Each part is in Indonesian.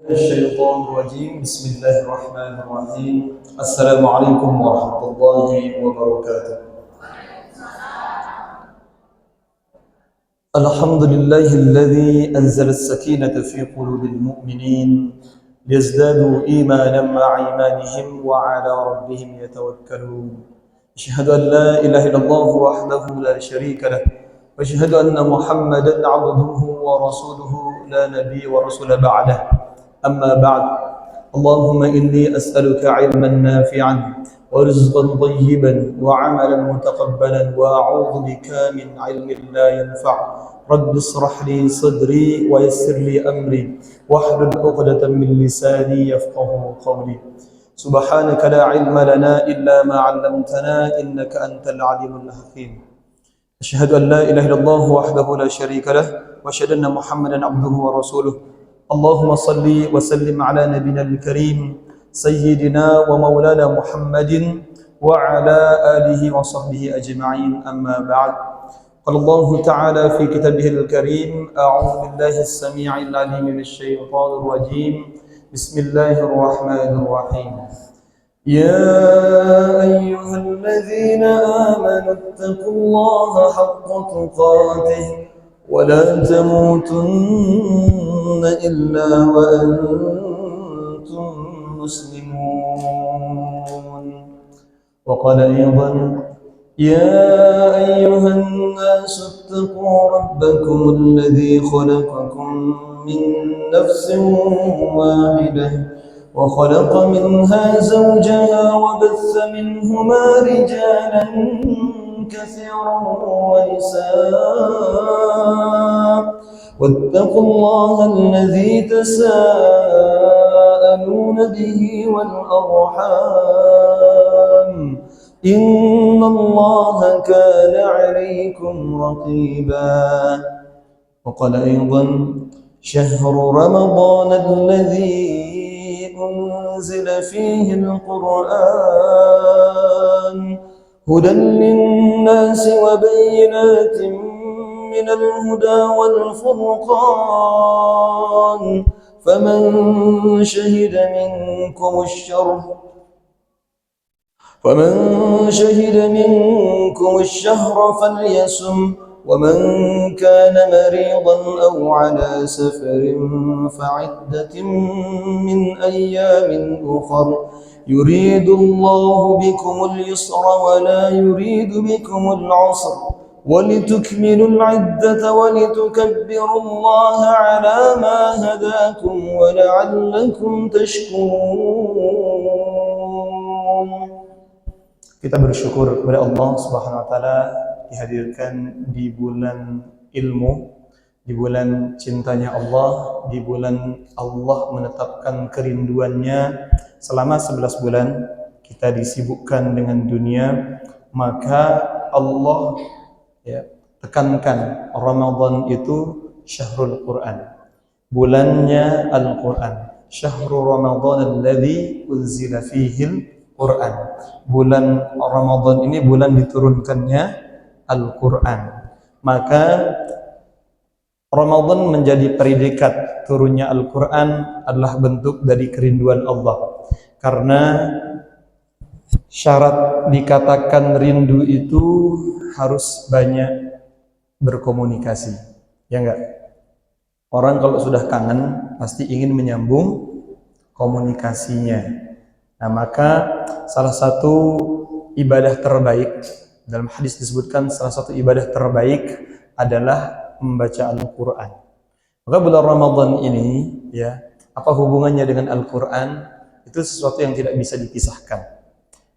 الشيطان الرجيم بسم الله الرحمن الرحيم السلام عليكم ورحمة الله وبركاته. الحمد لله الذي أنزل السكينة في قلوب المؤمنين ليزدادوا إيمانا مع إيمانهم وعلى ربهم يتوكلون. أشهد أن لا إله إلا الله وحده لا شريك له وأشهد أن محمدا عبده ورسوله لا نبي ورسول بعده. أما بعد، اللهم إني أسألك علما نافعا ورزقا طيبا وعملا متقبلا وأعوذ بك من علم لا ينفع. رب اشرح لي صدري ويسر لي أمري واحلل عقدة من لساني يفقه قولي. سبحانك لا علم لنا إلا ما علمتنا إنك أنت العليم الحكيم. أشهد أن لا إله إلا الله وحده لا شريك له وأشهد أن محمدا عبده ورسوله. اللهم صل وسلم على نبينا الكريم سيدنا ومولانا محمد وعلى آله وصحبه أجمعين. أما بعد، قال الله تعالى في كتابه الكريم: أعوذ بالله السميع العليم من الشيطان الرجيم. بسم الله الرحمن الرحيم. يا أيها الذين آمنوا اتقوا الله حق تقاته ولا تموتن إلا وأنتم مسلمون. وقال أيضا: يا أيها الناس اتقوا ربكم الذي خلقكم من نفس واحدة وخلق منها زوجها وبث منهما رجالا كثيرا ونساء واتقوا الله الذي تساءلون به والأرحام إن الله كان عليكم رقيبا. وقال أيضا: شهر رمضان الذي أنزل فيه القرآن هدى للناس وبينات من الهدى والفرقان فمن شهد منكم الشهر فليصم ومن كان مريضا أو على سفر فعدة من أيام أخر يريد الله بكم اليسر ولا يريد بكم العسر ولتكملوا العدة ولتكبروا الله على ما هداكم ولعلكم تشكرون. Kita bersyukur kepada Allah Subhanahu wa taala dihadirkan di bulan ilmu, di bulan cintanya Allah, di bulan Allah menetapkan kerinduannya. Selama 11 bulan kita disibukkan dengan dunia, maka Allah tekankan Ramadan itu syahrul Quran, bulannya Al-Quran. Syahrul Ramadan alladzi unzila fihil Quran. Bulan Ramadan ini bulan diturunkannya Al-Quran. Maka Ramadan menjadi predikat turunnya Al-Quran adalah bentuk dari kerinduan Allah. Karena syarat dikatakan rindu itu harus banyak berkomunikasi. Ya enggak? Orang kalau sudah kangen pasti ingin menyambung komunikasinya. Nah, maka salah satu ibadah terbaik, dalam hadis disebutkan salah satu ibadah terbaik adalah membaca Al-Quran. Maka bulan Ramadan ini, apa hubungannya dengan Al-Quran? Itu sesuatu yang tidak bisa dipisahkan.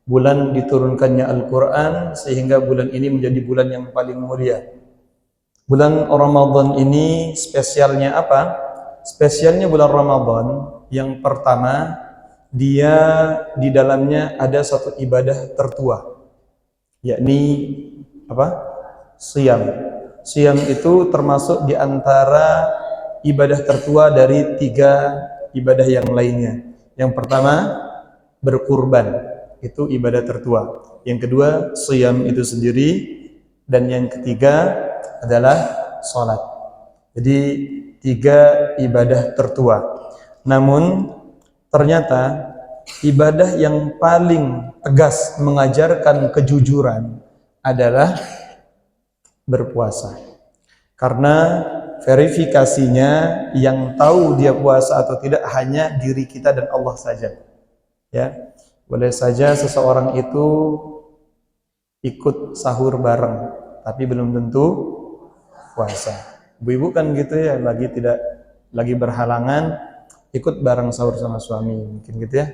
Bulan diturunkannya Al-Quran sehingga bulan ini menjadi bulan yang paling mulia. Bulan Ramadan ini spesialnya apa? Spesialnya bulan Ramadan yang pertama, dia di dalamnya ada satu ibadah tertua, yakni apa? Shiyam. Shiyam itu termasuk di antara ibadah tertua dari 3 ibadah yang lainnya. Yang pertama, berkurban, itu ibadah tertua. Yang kedua, shiyam itu sendiri, dan yang ketiga adalah sholat. Jadi 3 ibadah tertua. Namun ternyata ibadah yang paling tegas mengajarkan kejujuran adalah berpuasa. Karena verifikasinya yang tahu dia puasa atau tidak hanya diri kita dan Allah saja. Ya, boleh saja seseorang itu ikut sahur bareng, tapi belum tentu puasa. Ibu-ibu kan gitu ya, lagi berhalangan ikut bareng sahur sama suami, mungkin gitu ya.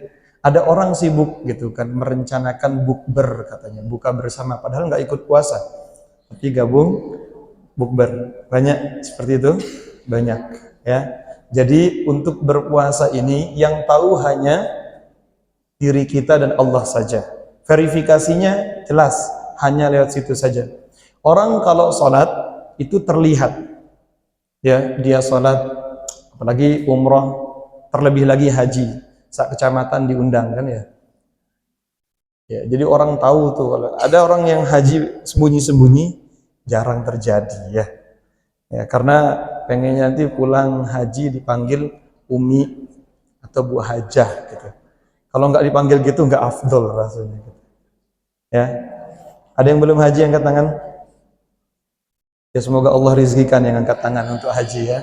Ada orang sibuk gitu kan, merencanakan bukber katanya, buka bersama, padahal nggak ikut puasa, tapi gabung bukber. Banyak seperti itu, banyak ya. Jadi untuk berpuasa ini yang tahu hanya diri kita dan Allah saja. Verifikasinya jelas, hanya lewat situ saja. Orang kalau sholat itu terlihat, ya dia sholat, apalagi umroh, terlebih lagi haji, sak kecamatan diundang kan ya. Ya, jadi orang tahu tuh, kalau ada orang yang haji sembunyi-sembunyi jarang terjadi ya. Ya, karena pengennya nanti pulang haji dipanggil Umi atau Bu Hajah gitu. Kalau nggak dipanggil gitu nggak afdol rasanya gitu. Ya. Ada yang belum haji angkat tangan? Ya semoga Allah rizkikan yang angkat tangan untuk haji ya.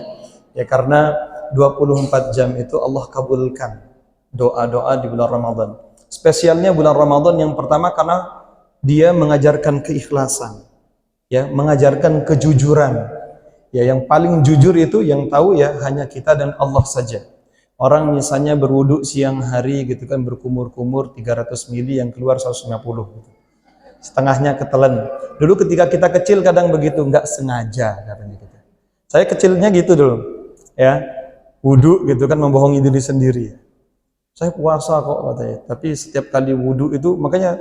Ya karena 24 jam itu Allah kabulkan doa-doa di bulan Ramadan. Spesialnya bulan Ramadan yang pertama karena dia mengajarkan keikhlasan, ya, mengajarkan kejujuran. Ya, yang paling jujur itu yang tahu ya hanya kita dan Allah saja. Orang misalnya berwudu siang hari gitu kan, berkumur-kumur 300 mili yang keluar 150 gitu. Setengahnya ketelan. Dulu ketika kita kecil kadang begitu, nggak sengaja katanya gitu. Saya kecilnya gitu dulu. Ya, wudu gitu kan, membohongi diri sendiri. Saya puasa kok katanya, tapi setiap kali wudu itu, makanya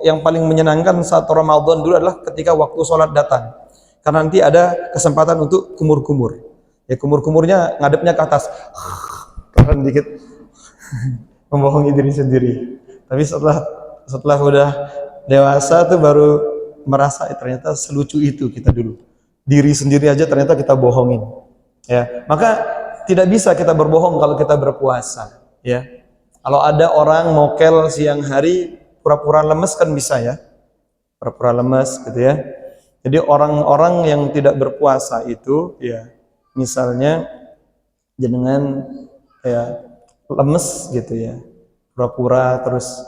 yang paling menyenangkan saat Ramadan dulu adalah ketika waktu sholat datang, karena nanti ada kesempatan untuk kumur-kumur. Ya kumur-kumurnya ngadepnya ke atas, keren dikit, membohongi diri sendiri. Tapi setelah udah dewasa tuh baru merasa ternyata selucu itu kita dulu. Diri sendiri aja ternyata kita bohongin. Ya, maka tidak bisa kita berbohong kalau kita berpuasa. Ya, kalau ada orang mokel siang hari pura-pura lemes kan bisa ya, pura-pura lemes gitu ya. Jadi orang-orang yang tidak berpuasa itu ya, misalnya jenengan ya lemes gitu ya, pura-pura terus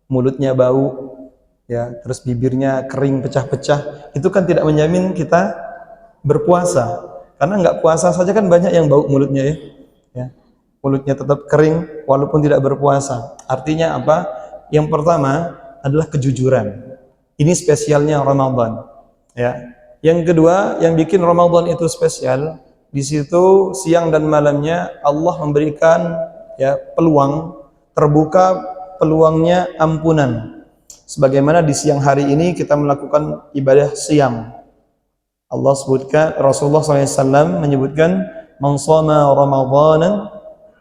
mulutnya bau ya, terus bibirnya kering pecah-pecah, itu kan tidak menjamin kita berpuasa. Karena nggak puasa saja kan banyak yang bau mulutnya ya. Ya. Mulutnya tetap kering walaupun tidak berpuasa. Artinya apa? Yang pertama adalah kejujuran. Ini spesialnya Ramadan. Ya. Yang kedua, yang bikin Ramadan itu spesial, di situ siang dan malamnya Allah memberikan ya peluang, terbuka peluangnya ampunan. Sebagaimana di siang hari ini kita melakukan ibadah siam. Allah sebutkan, Rasulullah SAW menyebutkan, "Man shoma Ramadanan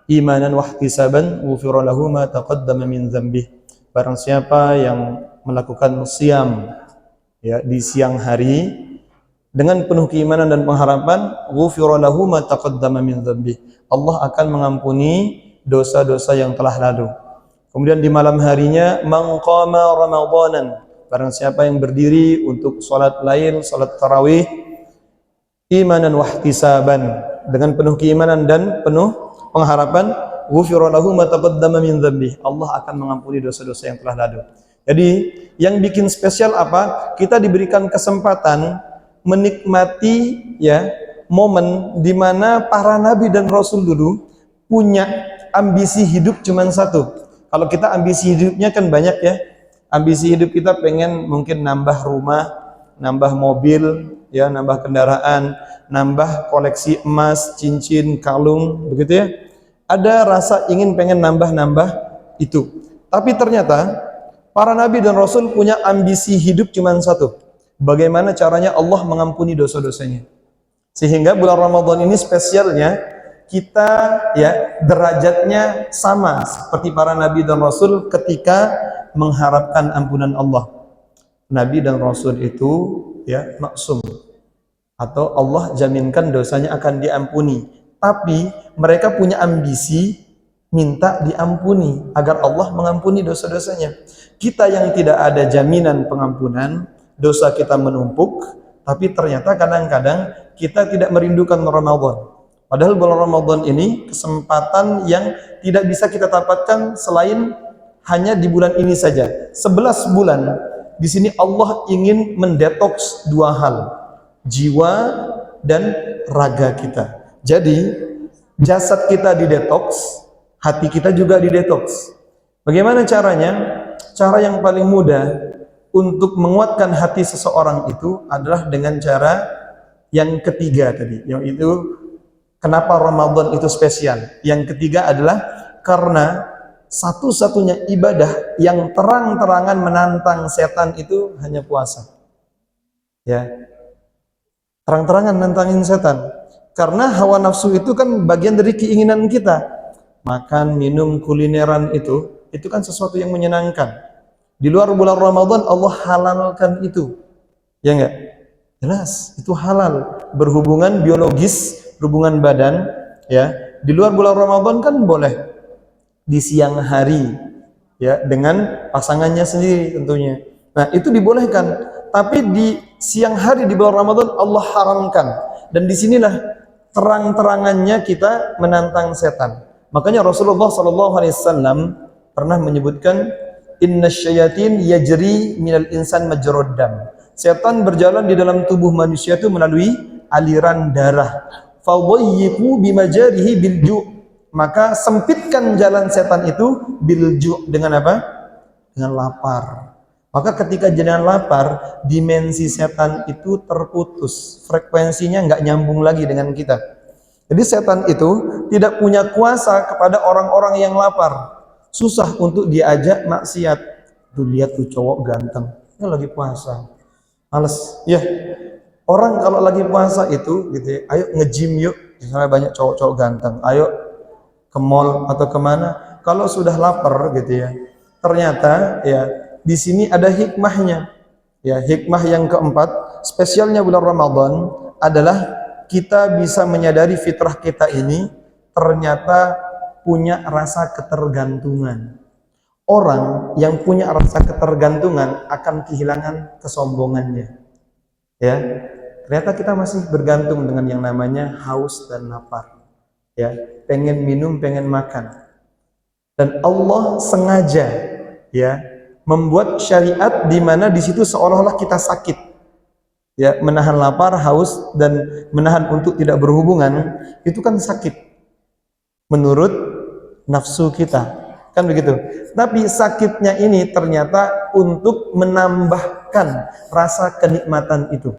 imanan wahtisaban ghufira lahu ma taqaddama min dzambih." Barang siapa yang melakukan siam ya di siang hari dengan penuh keimanan dan pengharapan, ghufira lahu ma taqaddama min dzambih. Allah akan mengampuni dosa-dosa yang telah lalu. Kemudian di malam harinya, man qama ramadanan, barang siapa yang berdiri untuk salat lail, salat tarawih, imanan wahtisaban, dengan penuh keimanan dan penuh pengharapan, ghufira lahu ma taqaddama min dzambih. Allah akan mengampuni dosa-dosa yang telah lalu. Jadi, yang bikin spesial apa? Kita diberikan kesempatan menikmati ya momen di mana para nabi dan rasul dulu punya ambisi hidup cuma satu. Kalau kita ambisi hidupnya kan banyak ya. Ambisi hidup kita pengen mungkin nambah rumah, nambah mobil, ya, nambah kendaraan, nambah koleksi emas, cincin, kalung, begitu ya. Ada rasa ingin pengen nambah-nambah itu. Tapi ternyata para nabi dan rasul punya ambisi hidup cuma satu. Bagaimana caranya Allah mengampuni dosa-dosanya. Sehingga bulan Ramadan ini spesialnya kita ya derajatnya sama seperti para nabi dan rasul ketika mengharapkan ampunan Allah. Nabi dan rasul itu ya maksum, atau Allah jaminkan dosanya akan diampuni tapi mereka punya ambisi minta diampuni agar Allah mengampuni dosa-dosanya. Kita yang tidak ada jaminan pengampunan, dosa kita menumpuk, tapi ternyata kadang-kadang kita tidak merindukan Ramadan. Padahal bulan Ramadan ini kesempatan yang tidak bisa kita dapatkan selain hanya di bulan ini saja. 11 bulan di sini Allah ingin mendetoks dua hal, jiwa dan raga kita. Jadi jasad kita didetoks, hati kita juga didetoks. Bagaimana caranya? Cara yang paling mudah untuk menguatkan hati seseorang itu adalah dengan cara yang ketiga tadi, yaitu kenapa Ramadan itu spesial. Yang ketiga adalah karena satu-satunya ibadah yang terang-terangan menantang setan itu hanya puasa. Ya. Terang-terangan nantangin setan. Karena hawa nafsu itu kan bagian dari keinginan kita. Makan, minum, kulineran itu kan sesuatu yang menyenangkan. Di luar bulan Ramadan Allah halalkan itu. Ya enggak? Jelas, itu halal. Berhubungan biologis, berhubungan badan, ya. Di luar bulan Ramadan kan boleh di siang hari, ya, dengan pasangannya sendiri tentunya. Nah, itu dibolehkan. Tapi di siang hari di bulan Ramadan Allah haramkan. Dan disinilah terang-terangannya kita menantang setan. Makanya Rasulullah SAW pernah menyebutkan, inna syayatin yajri minal insan majrad dam. Setan berjalan di dalam tubuh manusia itu melalui aliran darah. Fadayyiqu bimajarihi bilju'. Maka sempitkan jalan setan itu bilju', dengan apa? Dengan lapar. Maka ketika jangan lapar, dimensi setan itu terputus, frekuensinya nggak nyambung lagi dengan kita. Jadi setan itu tidak punya kuasa kepada orang-orang yang lapar. Susah untuk diajak maksiat. Tuh lihat tuh cowok ganteng, ini lagi puasa, males. Ya, orang kalau lagi puasa itu, gitu ya, ayo nge-gym yuk. Misalnya banyak cowok-cowok ganteng, ayo ke mall atau kemana. Kalau sudah lapar, gitu ya, ternyata ya di sini ada hikmahnya. Ya, hikmah yang keempat, spesialnya bulan Ramadan adalah kita bisa menyadari fitrah kita ini ternyata punya rasa ketergantungan. Orang yang punya rasa ketergantungan akan kehilangan kesombongannya. Ya, ternyata kita masih bergantung dengan yang namanya haus dan lapar. Ya, pengen minum, pengen makan. Dan Allah sengaja, ya, membuat syariat di mana di situ seolah-olah kita sakit. Ya, menahan lapar, haus, dan menahan untuk tidak berhubungan itu kan sakit menurut nafsu kita, kan begitu. Tapi sakitnya ini ternyata untuk menambahkan rasa kenikmatan itu.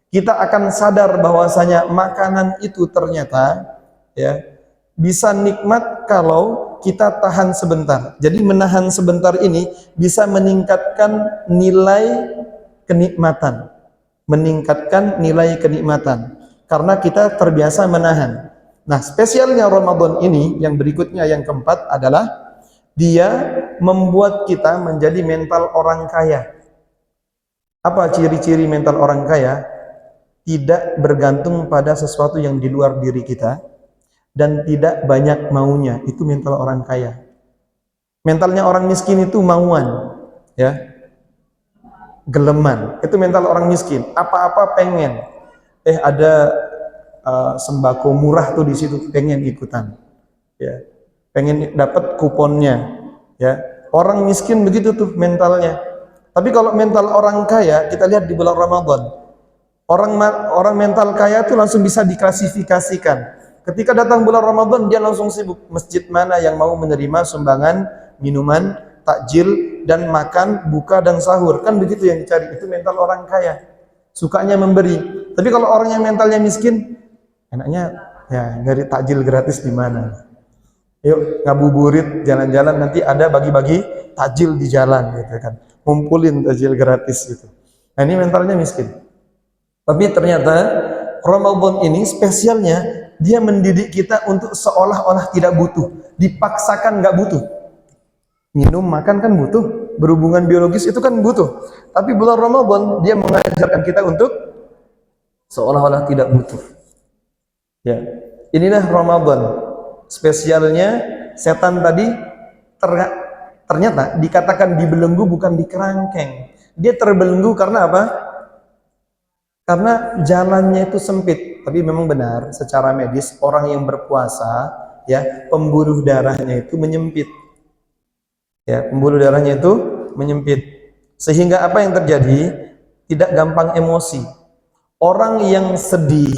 Kita akan sadar bahwasanya makanan itu ternyata, ya, bisa nikmat kalau kita tahan sebentar. Jadi menahan sebentar ini bisa meningkatkan nilai kenikmatan. Meningkatkan nilai kenikmatan karena kita terbiasa menahan. Nah, spesialnya Ramadan ini yang berikutnya, yang keempat adalah dia membuat kita menjadi mental orang kaya. Apa ciri-ciri mental orang kaya? Tidak bergantung pada sesuatu yang di luar diri kita dan tidak banyak maunya. Itu mental orang kaya. Mentalnya orang miskin itu mauan, ya. Geleman, itu mental orang miskin. Apa-apa pengen. Ada sembako murah tuh di situ, pengen ikutan. Ya, pengen dapat kuponnya. Ya, orang miskin begitu tuh mentalnya. Tapi kalau mental orang kaya, kita lihat di bulan Ramadan. Orang mental kaya tuh langsung bisa diklasifikasikan. Ketika datang bulan Ramadan, dia langsung sibuk. Masjid mana yang mau menerima sumbangan minuman, takjil, dan makan, buka, dan sahur. Kan begitu yang dicari. Itu mental orang kaya. Sukanya memberi. Tapi kalau orang yang mentalnya miskin, enaknya ya nyari takjil gratis di mana. Yuk ngabuburit, jalan-jalan, nanti ada bagi-bagi takjil di jalan gitu kan. Ngumpulin takjil gratis gitu. Nah, ini mentalnya miskin. Tapi ternyata Ramadan ini spesialnya dia mendidik kita untuk seolah-olah tidak butuh. Dipaksakan nggak butuh. Minum, makan kan butuh, berhubungan biologis itu kan butuh. Tapi bulan Ramadan dia mengajarkan kita untuk seolah-olah tidak butuh. Ya. Inilah Ramadan. Spesialnya setan tadi ternyata dikatakan dibelenggu bukan dikerangkeng. Dia terbelenggu karena apa? Karena jalannya itu sempit. Tapi memang benar secara medis orang yang berpuasa ya, pembuluh darahnya itu menyempit. Ya, pembuluh darahnya itu menyempit. Sehingga apa yang terjadi? Tidak gampang emosi. Orang yang sedih,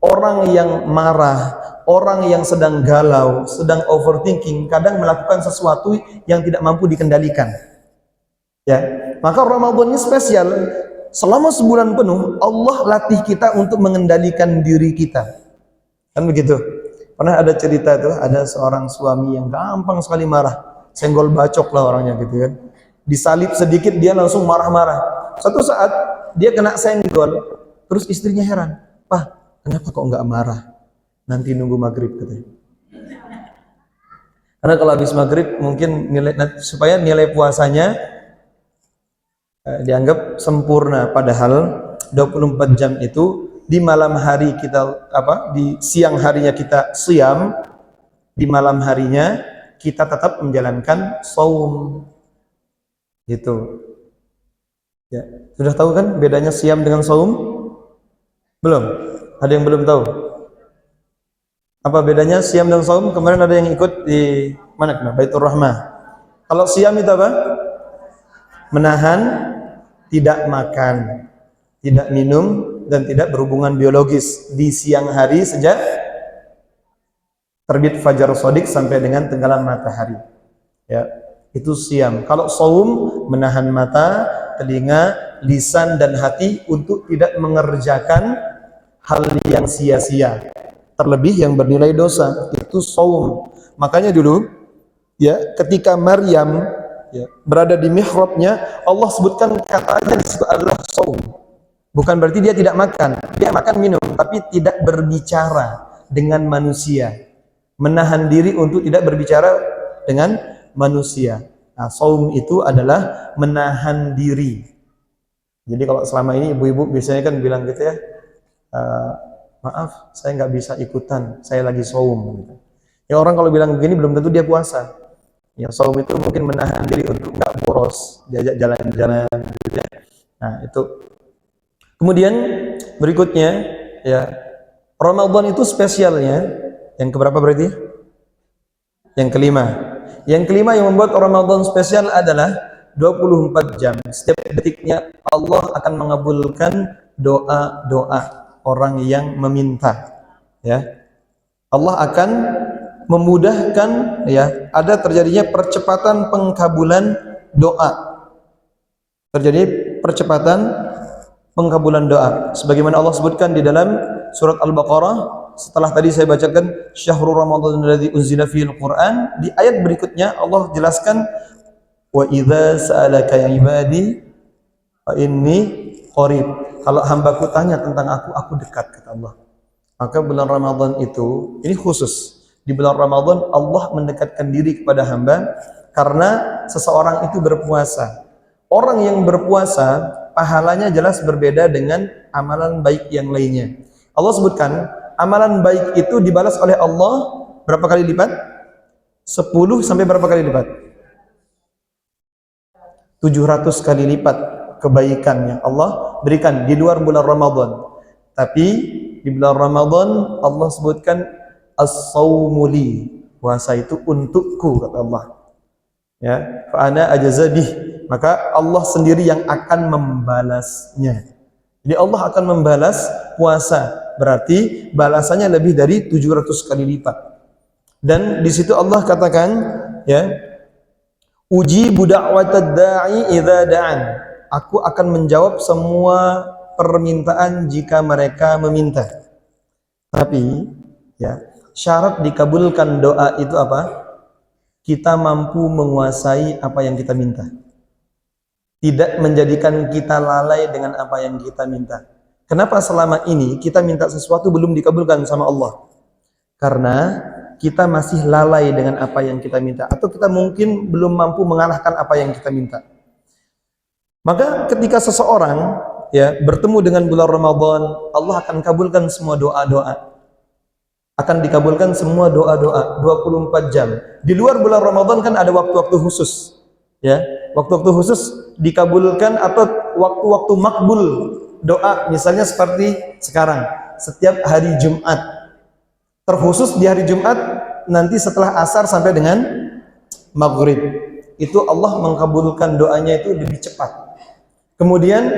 orang yang marah, orang yang sedang galau, sedang overthinking, kadang melakukan sesuatu yang tidak mampu dikendalikan. Ya, maka Ramadan ini spesial. Selama sebulan penuh, Allah latih kita untuk mengendalikan diri kita. Kan begitu? Pernah ada cerita tuh, ada seorang suami yang gampang sekali marah. Senggol bacok lah orangnya gitu kan. Disalip sedikit dia langsung marah-marah. Suatu saat dia kena senggol, terus istrinya heran. "Pak, kenapa kok nggak marah? Nanti nunggu maghrib," katanya. Karena kalau habis maghrib mungkin supaya nilai puasanya dianggap sempurna, padahal 24 jam itu di malam hari kita di siang harinya kita siam, di malam harinya kita tetap menjalankan saum gitu. Ya, sudah tahu kan bedanya siam dengan saum? Belum? Ada yang belum tahu? Apa bedanya siam dan saum? Kemarin ada yang ikut di mana? Baitur Rahmah. Kalau siam itu apa? Menahan, tidak makan, tidak minum, dan tidak berhubungan biologis di siang hari sejak terbit fajar shadiq sampai dengan tenggelam matahari. Ya, itu siam. Kalau saum, menahan mata, telinga, lisan, dan hati untuk tidak mengerjakan hal yang sia-sia, terlebih yang bernilai dosa. Itu saum. Makanya dulu, ya, ketika Maryam berada di mihrabnya, Allah sebutkan katanya di situ adalah saum. Bukan berarti dia tidak makan, dia makan minum, tapi tidak berbicara dengan manusia, menahan diri untuk tidak berbicara dengan manusia. Nah, saum itu adalah menahan diri. Jadi kalau selama ini ibu-ibu biasanya kan bilang gitu ya, "Maaf, saya nggak bisa ikutan, saya lagi saum." Ya, orang kalau bilang begini belum tentu dia puasa. Ya, saum itu mungkin menahan diri untuk nggak boros, diajak jalan-jalan gitu ya. Nah, itu. Kemudian berikutnya, ya, Ramadan itu spesialnya yang keberapa berarti? Yang kelima. Yang kelima yang membuat Ramadan spesial adalah 24 jam. Setiap detiknya Allah akan mengabulkan doa-doa orang yang meminta. Ya. Allah akan memudahkan, ya, ada terjadinya percepatan pengkabulan doa. Terjadi percepatan pengkabulan doa. Sebagaimana Allah sebutkan di dalam surat Al-Baqarah, setelah tadi saya bacakan syahrul Ramadan alladzi unzila fihil Qur'an, di ayat berikutnya Allah jelaskan wa idza sa'alaka ibadi fa inni qarib. Kalau hambaku tanya tentang aku dekat, kata Allah. Maka bulan Ramadan itu, ini khusus. Di bulan Ramadan Allah mendekatkan diri kepada hamba karena seseorang itu berpuasa. Orang yang berpuasa pahalanya jelas berbeda dengan amalan baik yang lainnya. Allah sebutkan amalan baik itu dibalas oleh Allah berapa kali lipat? 10 sampai berapa kali lipat? 700 kali lipat kebaikan yang Allah berikan di luar bulan Ramadan. Tapi di bulan Ramadan Allah sebutkan as-sawmu li, puasa itu untukku, kata Allah. Ya, fa ana ajzabih, maka Allah sendiri yang akan membalasnya. Jadi Allah akan membalas puasa, berarti balasannya lebih dari 700 kali lipat. Dan di situ Allah katakan, ya, ujibu da'watad da'i idza da'an. Aku akan menjawab semua permintaan jika mereka meminta. Tapi, ya, syarat dikabulkan doa itu apa? Kita mampu menguasai apa yang kita minta. Tidak menjadikan kita lalai dengan apa yang kita minta. Kenapa selama ini kita minta sesuatu belum dikabulkan sama Allah? Karena kita masih lalai dengan apa yang kita minta, atau kita mungkin belum mampu mengalahkan apa yang kita minta. Maka ketika seseorang, ya, bertemu dengan bulan Ramadan, Allah akan kabulkan semua doa-doa. akan dikabulkan semua doa-doa 24 jam. Di luar bulan Ramadan kan ada waktu-waktu khusus. Ya, waktu-waktu khusus dikabulkan atau waktu-waktu makbul doa, misalnya seperti sekarang, setiap hari Jumat. Terkhusus di hari Jumat nanti setelah asar sampai dengan maghrib. Itu Allah mengkabulkan doanya itu lebih cepat. Kemudian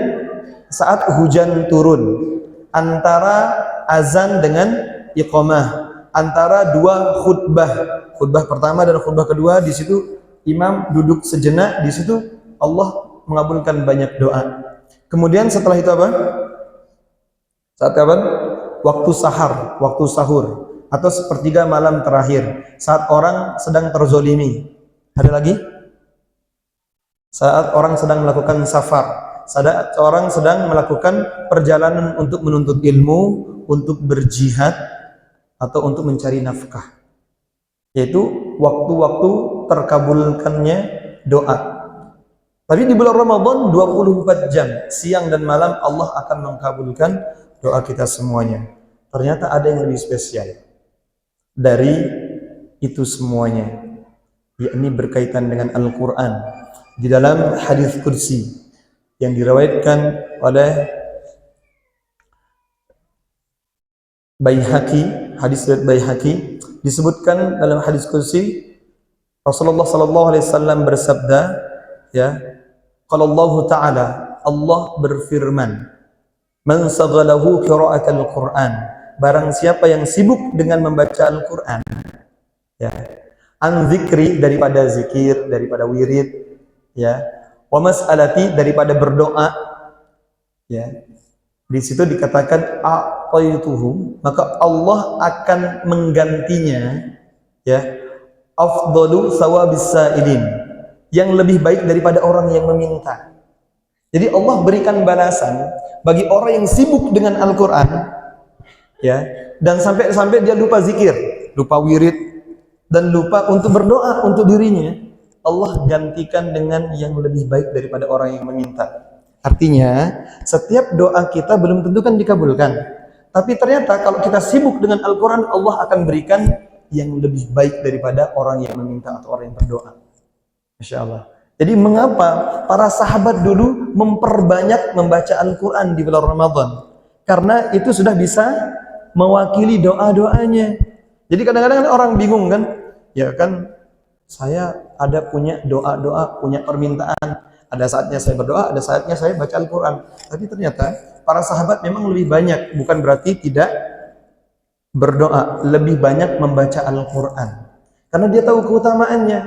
saat hujan turun, antara azan dengan iqamah, antara dua khutbah pertama dan khutbah kedua, di situ imam duduk sejenak, di situ Allah mengabulkan banyak doa. Kemudian setelah itu apa? Saat kapan? Waktu sahar, waktu sahur, atau sepertiga malam terakhir, saat orang sedang terzolimi. Ada lagi? Saat orang sedang melakukan safar, saat orang sedang melakukan perjalanan untuk menuntut ilmu, untuk berjihad, atau untuk mencari nafkah. Yaitu waktu-waktu terkabulkannya doa. Tapi di bulan Ramadan 24 jam, siang dan malam Allah akan mengkabulkan doa kita semuanya. Ternyata ada yang lebih spesial dari itu semuanya, yakni berkaitan dengan Al-Quran. Di dalam hadis kursi yang diriwayatkan oleh Baihaqi, hadis riwayat Baihaqi, disebutkan dalam hadis kursi Rasulullah sallallahu alaihi wasallam bersabda, ya, qala Allah Ta'ala, Allah berfirman, man saghalahu qira'atul Qur'an, barang siapa yang sibuk dengan membaca Al-Qur'an, ya, an zikri, daripada zikir, daripada wirid, ya, wa mas'alati, daripada berdoa, ya. Di situ dikatakan a'taituhu, maka Allah akan menggantinya, ya, afdalu sawabis sa'ilin, yang lebih baik daripada orang yang meminta. Jadi Allah berikan balasan bagi orang yang sibuk dengan Al-Qur'an, ya, dan sampai dia lupa zikir, lupa wirid, dan lupa untuk berdoa untuk dirinya, Allah gantikan dengan yang lebih baik daripada orang yang meminta. Artinya, setiap doa kita belum tentu kan dikabulkan. Tapi ternyata kalau kita sibuk dengan Al-Quran, Allah akan berikan yang lebih baik daripada orang yang meminta atau orang yang berdoa. Masya Allah. Jadi mengapa para sahabat dulu memperbanyak membaca Al-Quran di bulan Ramadan? Karena itu sudah bisa mewakili doa-doanya. Jadi kadang-kadang orang bingung kan, ya kan, saya ada punya doa-doa, punya permintaan. Ada saatnya saya berdoa, ada saatnya saya baca Al-Quran. Tapi ternyata para sahabat memang lebih banyak, bukan berarti tidak berdoa, lebih banyak membaca Al-Quran. Karena dia tahu keutamaannya.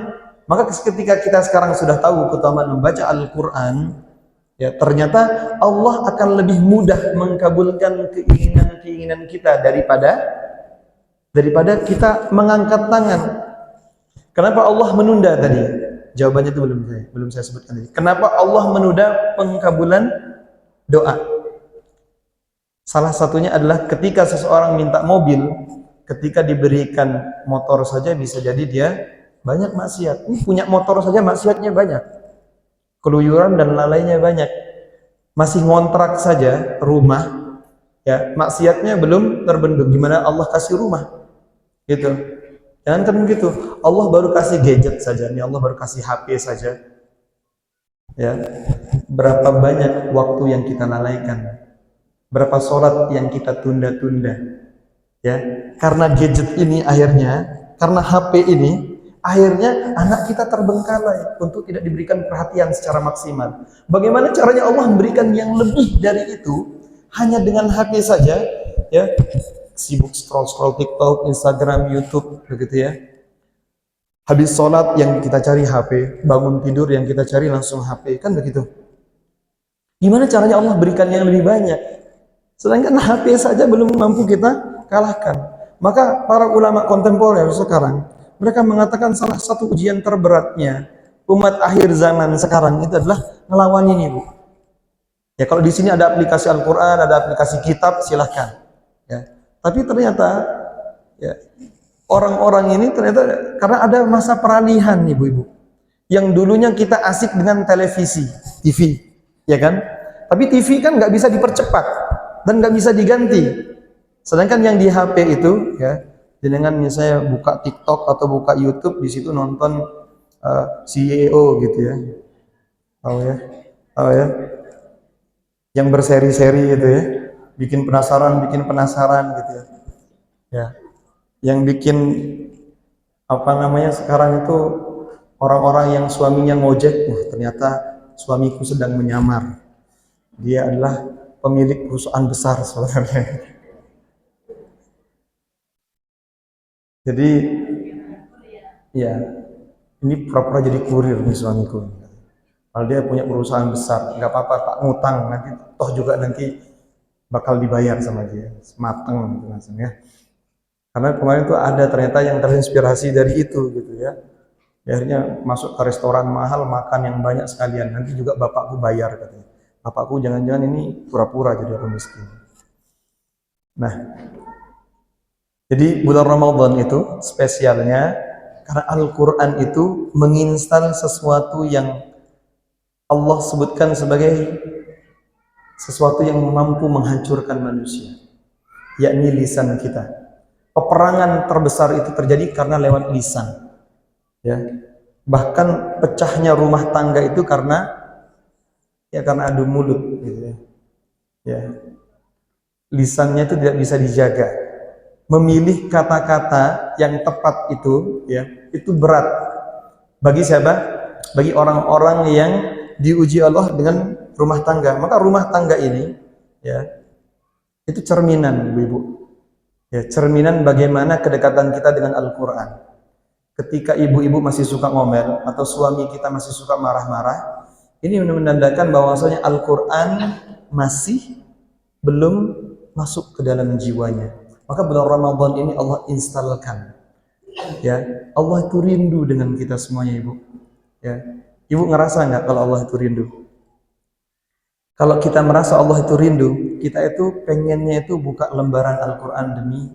Maka ketika kita sekarang sudah tahu keutamaan membaca Al-Quran, ya, ternyata Allah akan lebih mudah mengkabulkan keinginan-keinginan kita daripada kita mengangkat tangan. Kenapa Allah menunda tadi? Jawabannya itu belum saya sebutkan tadi. Kenapa Allah menunda pengkabulan doa? Salah satunya adalah ketika seseorang minta mobil, ketika diberikan motor saja bisa jadi dia banyak maksiat. Ini punya motor saja maksiatnya banyak, keluyuran dan lalainya banyak. Masih ngontrak saja rumah, ya, maksiatnya belum terbendung. Gimana Allah kasih rumah? Gitu. Jangan kan begitu. Allah baru kasih gadget saja, nih Allah baru kasih HP saja. Ya. Berapa banyak waktu yang kita lalaikan? Berapa sholat yang kita tunda-tunda? Ya, karena gadget ini akhirnya, karena HP ini akhirnya anak kita terbengkalai untuk tidak diberikan perhatian secara maksimal. Bagaimana caranya Allah memberikan yang lebih dari itu hanya dengan HP saja, ya? Sibuk scroll TikTok, Instagram, YouTube, begitu ya. Habis sholat yang kita cari HP, bangun tidur yang kita cari langsung HP, kan begitu. Gimana caranya Allah berikan yang lebih banyak? Sedangkan HP saja belum mampu kita kalahkan. Maka para ulama kontemporer sekarang, mereka mengatakan salah satu ujian terberatnya umat akhir zaman sekarang itu adalah ngelawan ini, Bu. Ya, kalau di sini ada aplikasi Al-Quran, ada aplikasi kitab, silahkan. Ya. Tapi ternyata, ya, orang-orang ini ternyata karena ada masa peralihan, ibu-ibu, yang dulunya kita asik dengan televisi, TV, ya kan? Tapi TV kan nggak bisa dipercepat dan nggak bisa diganti. Sedangkan yang di HP itu, ya, Jenengan misalnya buka TikTok atau buka YouTube, di situ nonton CEO gitu ya. Tahu ya? Tahu ya? Yang berseri-seri gitu ya. Bikin penasaran gitu ya. Ya. Yang bikin apa namanya sekarang itu orang-orang yang suaminya ngojek, ternyata suamiku sedang menyamar. Dia adalah pemilik perusahaan besar sebenarnya. Jadi ya, ini pura-pura jadi kurir nih suamiku. Kalau dia punya perusahaan besar, nggak apa-apa tak ngutang, nanti toh juga nanti bakal dibayar sama dia, mateng gitu langsung ya. Karena kemarin tuh ada ternyata yang terinspirasi dari itu gitu ya. Akhirnya masuk ke restoran mahal, makan yang banyak sekalian. Nanti juga bapakku bayar katanya. Bapakku jangan-jangan ini pura-pura jadi orang miskin. Nah, jadi bulan Ramadan itu spesialnya karena Al-Quran itu menginstal sesuatu yang Allah sebutkan sebagai sesuatu yang mampu menghancurkan manusia, yakni lisan kita. Peperangan terbesar itu terjadi karena lewat lisan. Ya, bahkan pecahnya rumah tangga itu karena adu mulut gitu ya. Ya, lisannya itu tidak bisa dijaga. Memilih kata-kata yang tepat itu ya, itu berat bagi siapa? Bagi orang-orang yang diuji Allah dengan rumah tangga. Maka rumah tangga ini ya, itu cerminan Ibu-ibu. Ya, cerminan bagaimana kedekatan kita dengan Al-Qur'an. Ketika ibu-ibu masih suka ngomel atau suami kita masih suka marah-marah, ini menandakan bahwasanya Al-Qur'an masih belum masuk ke dalam jiwanya. Maka bulan Ramadan ini Allah instalkan. Ya, Allah itu rindu dengan kita semuanya, Ibu. Ya. Ibu ngerasa nggak kalau Allah itu rindu? Kalau kita merasa Allah itu rindu, kita itu pengennya itu buka lembaran Al-Qur'an demi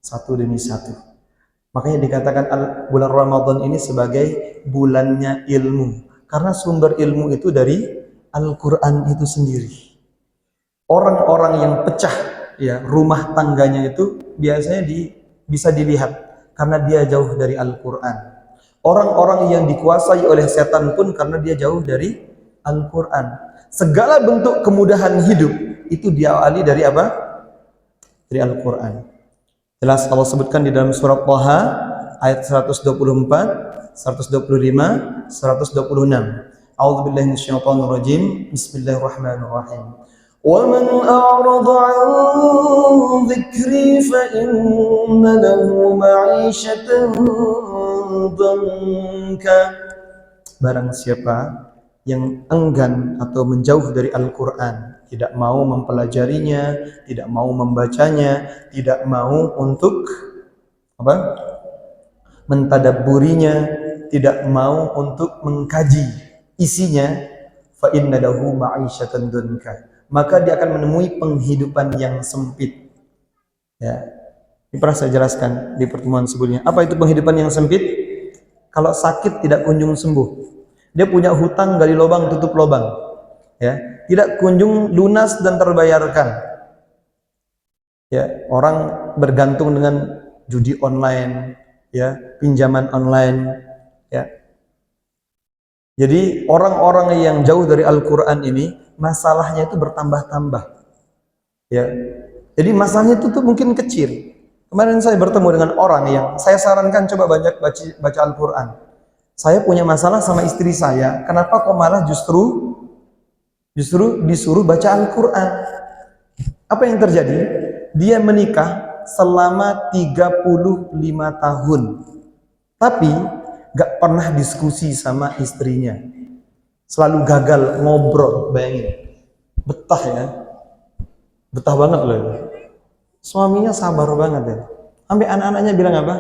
satu. Makanya dikatakan bulan Ramadan ini sebagai bulannya ilmu. Karena sumber ilmu itu dari Al-Qur'an itu sendiri. Orang-orang yang pecah ya rumah tangganya itu biasanya bisa dilihat karena dia jauh dari Al-Qur'an. Orang-orang yang dikuasai oleh setan pun karena dia jauh dari Al-Qur'an. Segala bentuk kemudahan hidup itu diawali dari apa? Dari Al-Qur'an. Jelas Allah sebutkan di dalam surat Thaha ayat 124, 125, 126. A'udzubillahi minasyaitonir rajim. Bismillahirrahmanirrahim. وَمَنْ أَعْرَضَ عَنْ ذِكْرِي فَإِنَّ لَهُ مَعِيشَةً ضَنكًا. Barang siapa yang enggan atau menjauh dari Al-Qur'an, tidak mau mempelajarinya, tidak mau membacanya, tidak mau untuk apa? Mentadabburinya, tidak mau untuk mengkaji isinya, fa inna lahu ma'isyatan dunka. Maka dia akan menemui penghidupan yang sempit. Ya. Ini pernah saya jelaskan di pertemuan sebelumnya. Apa itu penghidupan yang sempit? Kalau sakit tidak kunjung sembuh. Dia punya hutang gali lubang tutup lubang. Ya, tidak kunjung lunas dan terbayarkan. Ya, orang bergantung dengan judi online, ya, pinjaman online, ya. Jadi orang-orang yang jauh dari Al-Qur'an ini masalahnya itu bertambah-tambah. Ya. Jadi masalahnya itu tuh mungkin kecil. Kemarin saya bertemu dengan orang yang saya sarankan coba banyak baca Al-Qur'an. Saya punya masalah sama istri saya, kenapa kok malah justru disuruh baca Al-Qur'an? Apa yang terjadi? Dia menikah selama 35 tahun. Tapi gak pernah diskusi sama istrinya. Selalu gagal ngobrol, bayangin. Betah ya. Betah banget loh. Suaminya sabar banget ya. Sampai anak-anaknya bilang apa?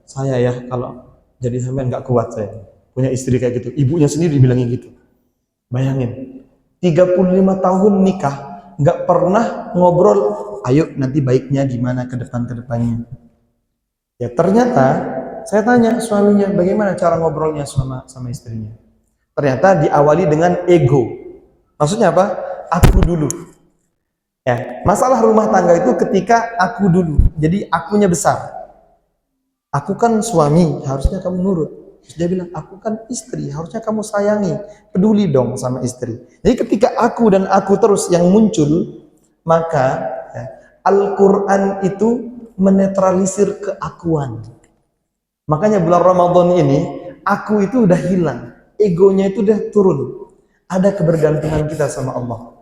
Saya ya kalau jadi sampean gak kuat saya. Punya istri kayak gitu. Ibunya sendiri bilangin gitu. Bayangin. 35 tahun nikah, gak pernah ngobrol, ayo nanti baiknya gimana ke depannya. Ya ternyata saya tanya suaminya, bagaimana cara ngobrolnya sama istrinya? Ternyata diawali dengan ego. Maksudnya apa? Aku dulu. Ya, masalah rumah tangga itu ketika aku dulu. Jadi akunya besar. Aku kan suami, harusnya kamu nurut. Terus dia bilang, aku kan istri, harusnya kamu sayangi, peduli dong sama istri. Jadi ketika aku dan aku terus yang muncul, maka ya, Al-Quran itu menetralisir keakuan. Makanya bulan Ramadan ini, aku itu udah hilang, egonya itu udah turun. Ada kebergantungan kita sama Allah.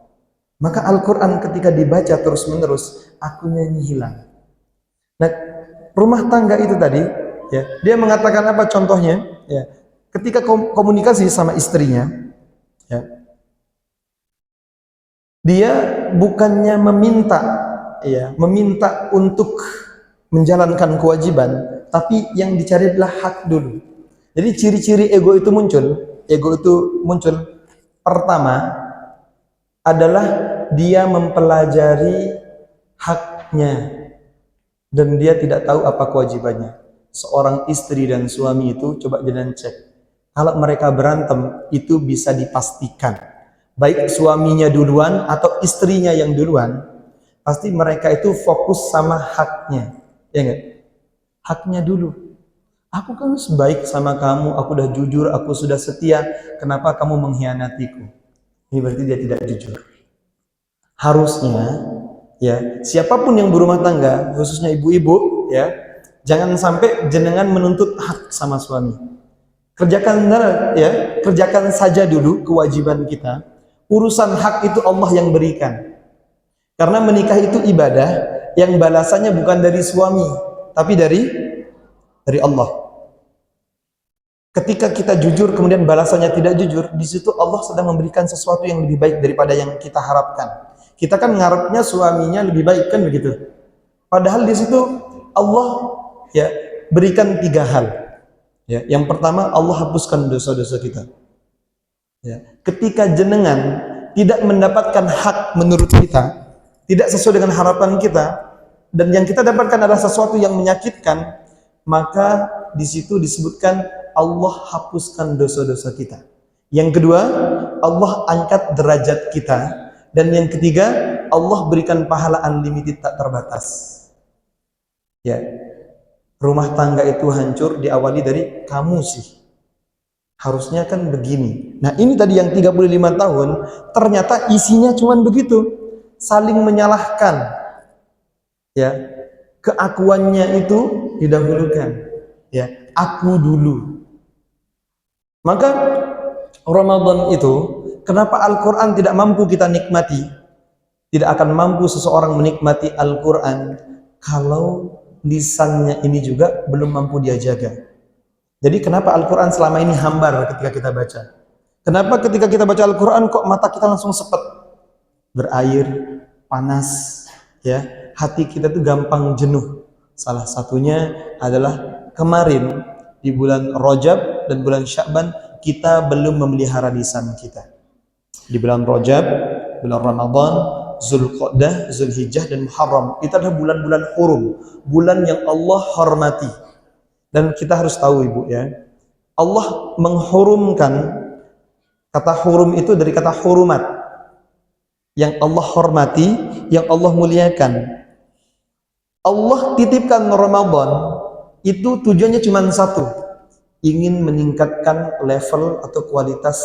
Maka Al-Quran ketika dibaca terus-menerus, akunya ini hilang. Nah, rumah tangga itu tadi, ya, dia mengatakan apa contohnya? Ya, ketika komunikasi sama istrinya, ya, dia bukannya meminta, ya, meminta untuk menjalankan kewajiban, tapi yang dicari adalah hak dulu. Jadi ciri-ciri ego itu muncul. Pertama adalah dia mempelajari haknya dan dia tidak tahu apa kewajibannya. Seorang istri dan suami itu coba jangan cek. Kalau mereka berantem itu bisa dipastikan. Baik suaminya duluan atau istrinya yang duluan, pasti mereka itu fokus sama haknya. Ya enggak? Haknya dulu. Aku kan baik sama kamu, aku udah jujur, aku sudah setia. Kenapa kamu mengkhianatiku? Ini berarti dia tidak jujur. Harusnya, ya, siapapun yang berumah tangga, khususnya ibu-ibu, ya, jangan sampai jenengan menuntut hak sama suami. Kerjakan, ya, kerjakan saja dulu kewajiban kita. Urusan hak itu Allah yang berikan. Karena menikah itu ibadah yang balasannya bukan dari suami, tapi dari Allah. Ketika kita jujur kemudian balasannya tidak jujur, di situ Allah sedang memberikan sesuatu yang lebih baik daripada yang kita harapkan. Kita kan ngarepnya suaminya lebih baik kan begitu. Padahal di situ Allah ya berikan 3 hal. Ya, yang pertama Allah hapuskan dosa-dosa kita. Ya, ketika jenengan tidak mendapatkan hak menurut kita, tidak sesuai dengan harapan kita, dan yang kita dapatkan adalah sesuatu yang menyakitkan, maka di situ disebutkan Allah hapuskan dosa-dosa kita. Yang kedua, Allah angkat derajat kita, dan yang ketiga, Allah berikan pahala unlimited tak terbatas. Ya, rumah tangga itu hancur diawali dari kamu sih. Harusnya kan begini. Nah, ini tadi yang 35 tahun, ternyata isinya cuman begitu. Saling menyalahkan, ya, keakuannya itu didahulukan, ya, aku dulu. Maka Ramadan itu, kenapa Al-Quran tidak mampu kita nikmati? Tidak akan mampu seseorang menikmati Al-Quran kalau lisannya ini juga belum mampu dia jaga. Jadi kenapa Al-Quran selama ini hambar ketika kita baca? Kenapa ketika kita baca Al-Quran kok mata kita langsung sepet? Berair, panas, ya, hati kita tuh gampang jenuh. Salah satunya adalah kemarin di bulan Rajab dan bulan Sya'ban kita belum memelihara lisan kita. Di bulan Rajab, bulan Ramadan, Zulqa'dah, Zulhijjah dan Muharram itu adalah bulan-bulan hurum, bulan yang Allah hormati. Dan kita harus tahu ibu ya, Allah menghurumkan, kata hurum itu dari kata hurumat, yang Allah hormati, yang Allah muliakan. Allah titipkan Ramadan itu tujuannya cuma satu, ingin meningkatkan level atau kualitas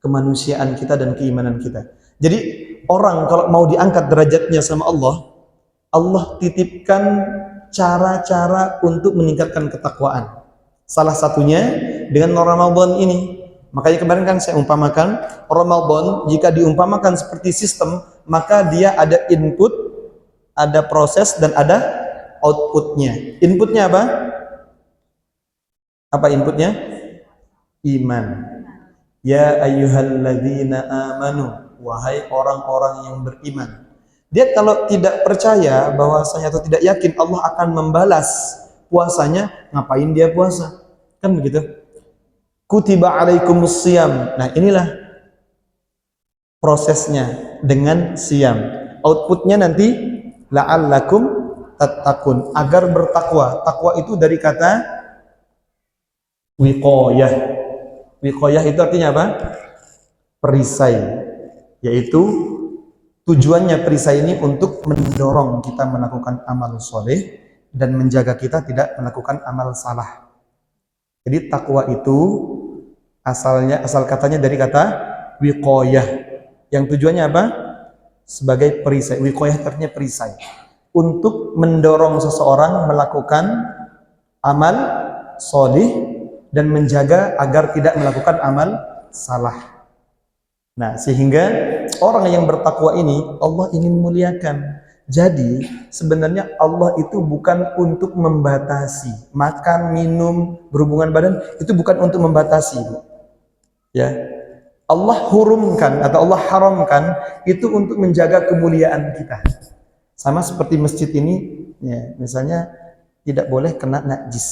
kemanusiaan kita dan keimanan kita. Jadi orang kalau mau diangkat derajatnya sama Allah, Allah titipkan cara-cara untuk meningkatkan ketakwaan. Salah satunya dengan Ramadan ini. Makanya kemarin kan saya umpamakan Ramadan jika diumpamakan seperti sistem, maka dia ada input, ada proses dan ada outputnya. Inputnya apa? Apa inputnya? Iman. Ya ayyuhalladzina amanu, wahai orang-orang yang beriman. Dia kalau tidak percaya bahwasanya atau tidak yakin Allah akan membalas puasanya, ngapain dia puasa? Kan begitu. Kutiba alaikumus siyam. Nah, inilah prosesnya dengan siam. Outputnya nanti la'allakum tattaqun, agar bertakwa. Takwa itu dari kata wiqayah. Wiqayah itu artinya apa? Perisai. Yaitu tujuannya perisai ini untuk mendorong kita melakukan amal soleh dan menjaga kita tidak melakukan amal salah. Jadi takwa itu asal katanya dari kata wiqayah, yang tujuannya apa? Sebagai perisai. Wiqayah artinya perisai, untuk mendorong seseorang melakukan amal solih dan menjaga agar tidak melakukan amal salah. Nah, sehingga orang yang bertakwa ini Allah ingin muliakan. Jadi sebenarnya Allah itu bukan untuk membatasi makan, minum, berhubungan badan, itu bukan untuk membatasi, ya. Allah hurumkan atau Allah haramkan itu untuk menjaga kemuliaan kita. Sama seperti masjid ini, ya, misalnya tidak boleh kena najis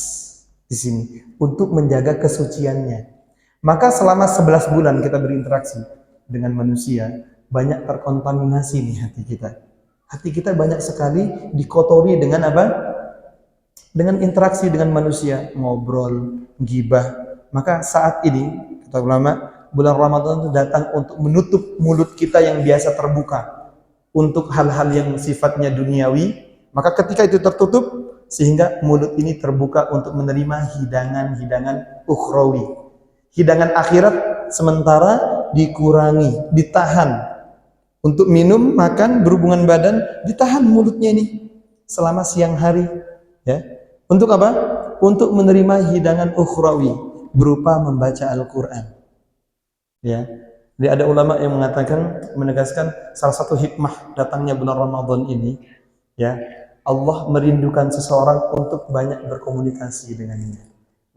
di sini untuk menjaga kesuciannya. Maka selama 11 bulan kita berinteraksi dengan manusia, banyak terkontaminasi nih hati kita. Hati kita banyak sekali dikotori dengan apa? Dengan interaksi dengan manusia, ngobrol, gibah. Maka saat ini, kata ulama, bulan Ramadan itu datang untuk menutup mulut kita yang biasa terbuka untuk hal-hal yang sifatnya duniawi. Maka ketika itu tertutup, sehingga mulut ini terbuka untuk menerima hidangan-hidangan ukhrawi. Hidangan akhirat sementara dikurangi, ditahan. Untuk minum, makan, berhubungan badan, ditahan mulutnya ini selama siang hari, ya. Untuk apa? Untuk menerima hidangan ukhrawi berupa membaca Al-Qur'an. Ya. Jadi ada ulama yang mengatakan, menegaskan salah satu hikmah datangnya bulan Ramadan ini, ya, Allah merindukan seseorang untuk banyak berkomunikasi dengannya.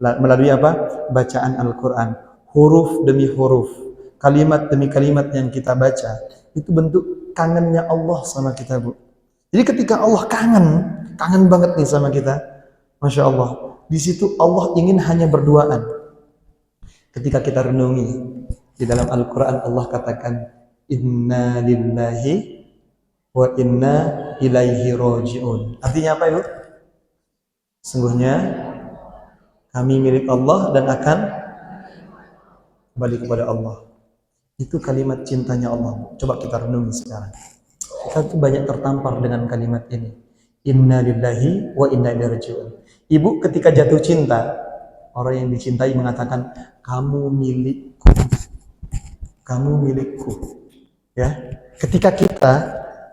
Melalui apa? Bacaan Al-Qur'an, huruf demi huruf, kalimat demi kalimat yang kita baca, itu bentuk kangennya Allah sama kita, Bu. Jadi ketika Allah kangen banget nih sama kita, Masya Allah, di situ Allah ingin hanya berduaan. Ketika kita renungi di dalam Al-Quran, Allah katakan, Inna lillahi wa inna ilaihi roji'un. Artinya apa, Ibu? Sungguhnya kami milik Allah dan akan kembali kepada Allah. Itu kalimat cintanya Allah. Coba kita renungi sekarang. Kita tuh banyak tertampar dengan kalimat ini. Inna lillahi wa inna ilaihi raji'un. Ibu ketika jatuh cinta, orang yang dicintai mengatakan, kamu milikku. Kamu milikku. Ya. Ketika kita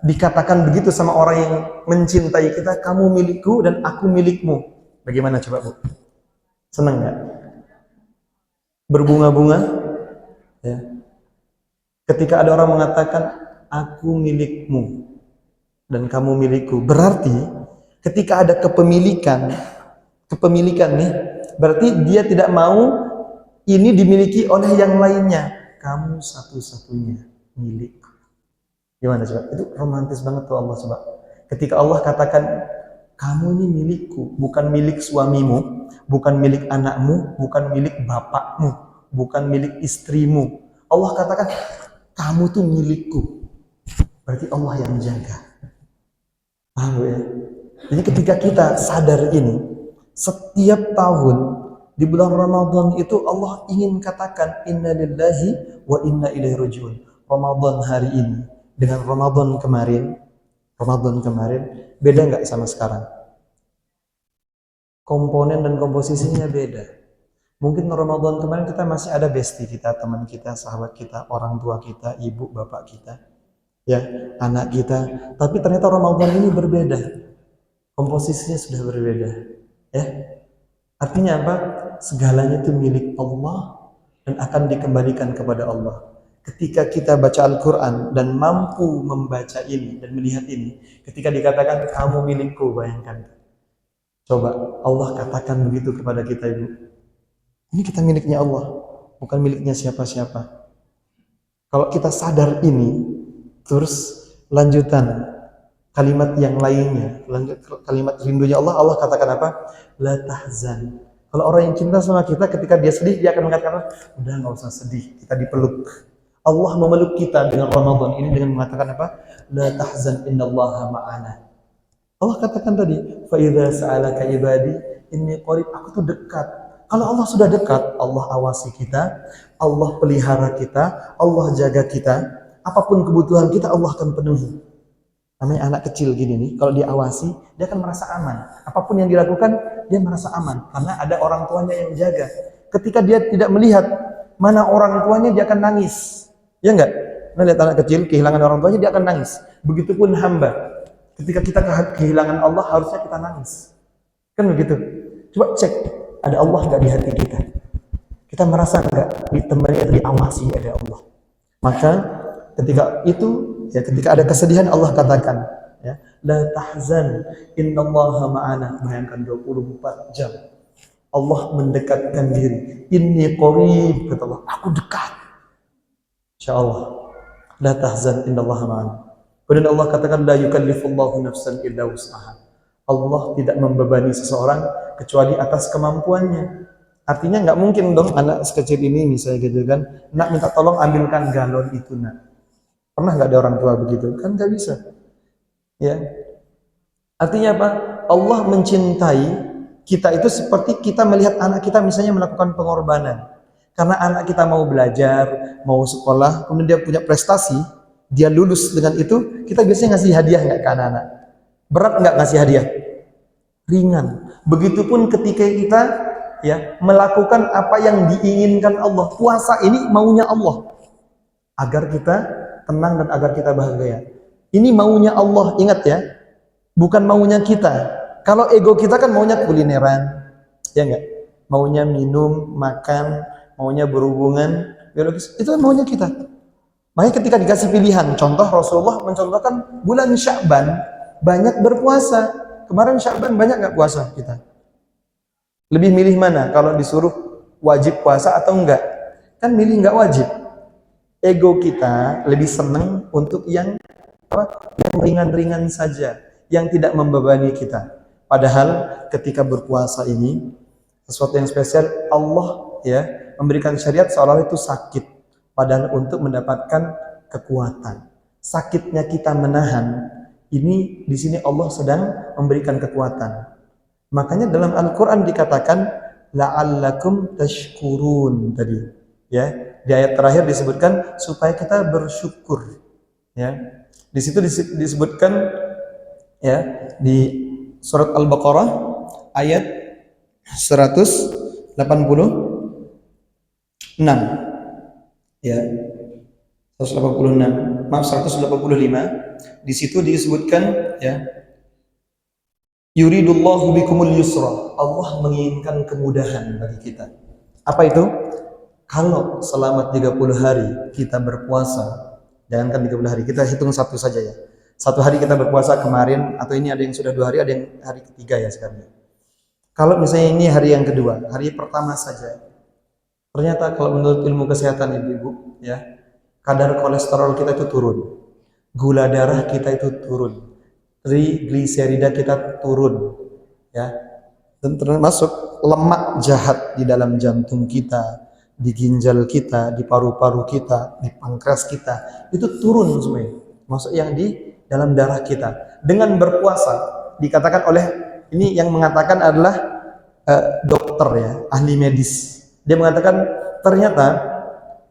dikatakan begitu sama orang yang mencintai kita, kamu milikku dan aku milikmu. Bagaimana coba, Bu? Senang nggak? Berbunga-bunga? Ya. Ketika ada orang mengatakan aku milikmu dan kamu milikku, berarti ketika ada kepemilikan nih, berarti dia tidak mau ini dimiliki oleh yang lainnya. Kamu satu-satunya milikku. Gimana coba? Itu romantis banget tuh Allah coba. Ketika Allah katakan kamu ini milikku, bukan milik suamimu, bukan milik anakmu, bukan milik bapakmu, bukan milik istrimu. Allah katakan kamu tuh milikku. Berarti Allah yang jaga. Paham ya? Jadi ketika kita sadar ini, setiap tahun di bulan Ramadan itu Allah ingin katakan inna lillahi wa inna ilaihi raji'un. Ramadan hari ini dengan Ramadan kemarin beda nggak sama sekarang? Komponen dan komposisinya beda. Mungkin Ramadan kemarin kita masih ada bestie kita, teman kita, sahabat kita, orang tua kita, ibu, bapak kita, ya, anak kita. Tapi ternyata Ramadan ini berbeda. Komposisinya sudah berbeda, ya. Artinya apa? Segalanya itu milik Allah dan akan dikembalikan kepada Allah. Ketika kita baca Al-Quran dan mampu membaca ini dan melihat ini, ketika dikatakan kamu milikku, bayangkan. Coba Allah katakan begitu kepada kita, Ibu. Ini kita miliknya Allah, bukan miliknya siapa-siapa. Kalau kita sadar ini, terus lanjutan kalimat yang lainnya, kalimat rindunya Allah, Allah katakan apa? La tahzan. Kalau orang yang cinta sama kita, ketika dia sedih, dia akan mengatakan, udah nggak usah sedih, kita dipeluk. Allah memeluk kita dengan Ramadan ini dengan mengatakan apa? La tahzan innallaha ma'ana. Allah katakan tadi, fa idza sa'alaka ibadi inni qarib, aku tuh dekat. Kalau Allah sudah dekat, Allah awasi kita, Allah pelihara kita, Allah jaga kita, apapun kebutuhan kita Allah akan penuhi. Namanya anak kecil gini nih, kalau diawasi, dia akan merasa aman. Apapun yang dilakukan, dia merasa aman. Karena ada orang tuanya yang jaga. Ketika dia tidak melihat mana orang tuanya, dia akan nangis. Ya enggak? Nah, lihat anak kecil, kehilangan orang tuanya, dia akan nangis. Begitupun hamba. Ketika kita kehilangan Allah, harusnya kita nangis. Kan begitu? Coba cek, ada Allah enggak di hati kita? Kita merasa enggak ditemani, diawasi oleh Allah? Maka ketika itu, ya, ketika ada kesedihan Allah katakan, ya, la tahzan innallaha ma'ana. Bayangkan 24 jam Allah mendekatkan diri. Inni qarib, kata Allah, aku dekat. Insyaallah. La tahzan innallaha ma'ana. Kemudian Allah katakan la yukallifullahu nafsan illa wus'aha. Allah tidak membebani seseorang kecuali atas kemampuannya. Artinya nggak mungkin dong anak sekecil ini misalnya gitu kan, nak minta tolong ambilkan galon itu nak. Pernah nggak ada orang tua begitu? Kan nggak bisa. Ya. Artinya apa? Allah mencintai kita itu seperti kita melihat anak kita misalnya melakukan pengorbanan. Karena anak kita mau belajar, mau sekolah, kemudian dia punya prestasi, dia lulus dengan itu, kita biasanya ngasih hadiah nggak ke anak-anak? Berat nggak ngasih hadiah? Ringan. Begitupun ketika kita ya melakukan apa yang diinginkan Allah. Puasa ini maunya Allah agar kita tenang dan agar kita bahagia. Ini maunya Allah, ingat ya, bukan maunya kita. Kalau ego kita kan maunya kulineran, ya enggak? Maunya minum, makan, maunya berhubungan biologis, itu kan maunya kita. Makanya ketika dikasih pilihan, contoh Rasulullah mencontohkan bulan Sya'ban banyak berpuasa. Kemarin Sya'ban banyak nggak puasa kita? Lebih milih mana kalau disuruh wajib puasa atau enggak? Kan milih enggak wajib. Ego kita lebih senang untuk yang ringan-ringan saja, yang tidak membebani kita. Padahal ketika berpuasa ini sesuatu yang spesial, Allah ya memberikan syariat seolah itu sakit, padahal untuk mendapatkan kekuatan. Sakitnya kita menahan, ini di sini Allah sedang memberikan kekuatan. Makanya dalam Al-Quran dikatakan la'allakum tashkurun tadi, ya di ayat terakhir disebutkan supaya kita bersyukur, ya di situ disebutkan ya di surat Al-Baqarah ayat 186 ya 185 di situ disebutkan ya yuridullahu bikumul yusra, Allah menginginkan kemudahan bagi kita. Apa itu? Kalau selama 30 hari kita berpuasa, jangankan 30 hari, kita hitung satu saja ya. Satu hari kita berpuasa kemarin, atau ini ada yang sudah 2 hari, ada yang hari ketiga ya sekarang. Kalau misalnya ini hari yang kedua, hari pertama saja, ternyata kalau menurut ilmu kesehatan ibu-ibu, ya, kadar kolesterol kita itu turun, gula darah kita itu turun, trigliserida kita turun, ya, dan termasuk lemak jahat di dalam jantung kita, di ginjal kita, di paru-paru kita, di pankreas kita, itu turun semuanya. Maksud yang di dalam darah kita. Dengan berpuasa, dikatakan oleh ini yang mengatakan adalah dokter ya, ahli medis. Dia mengatakan ternyata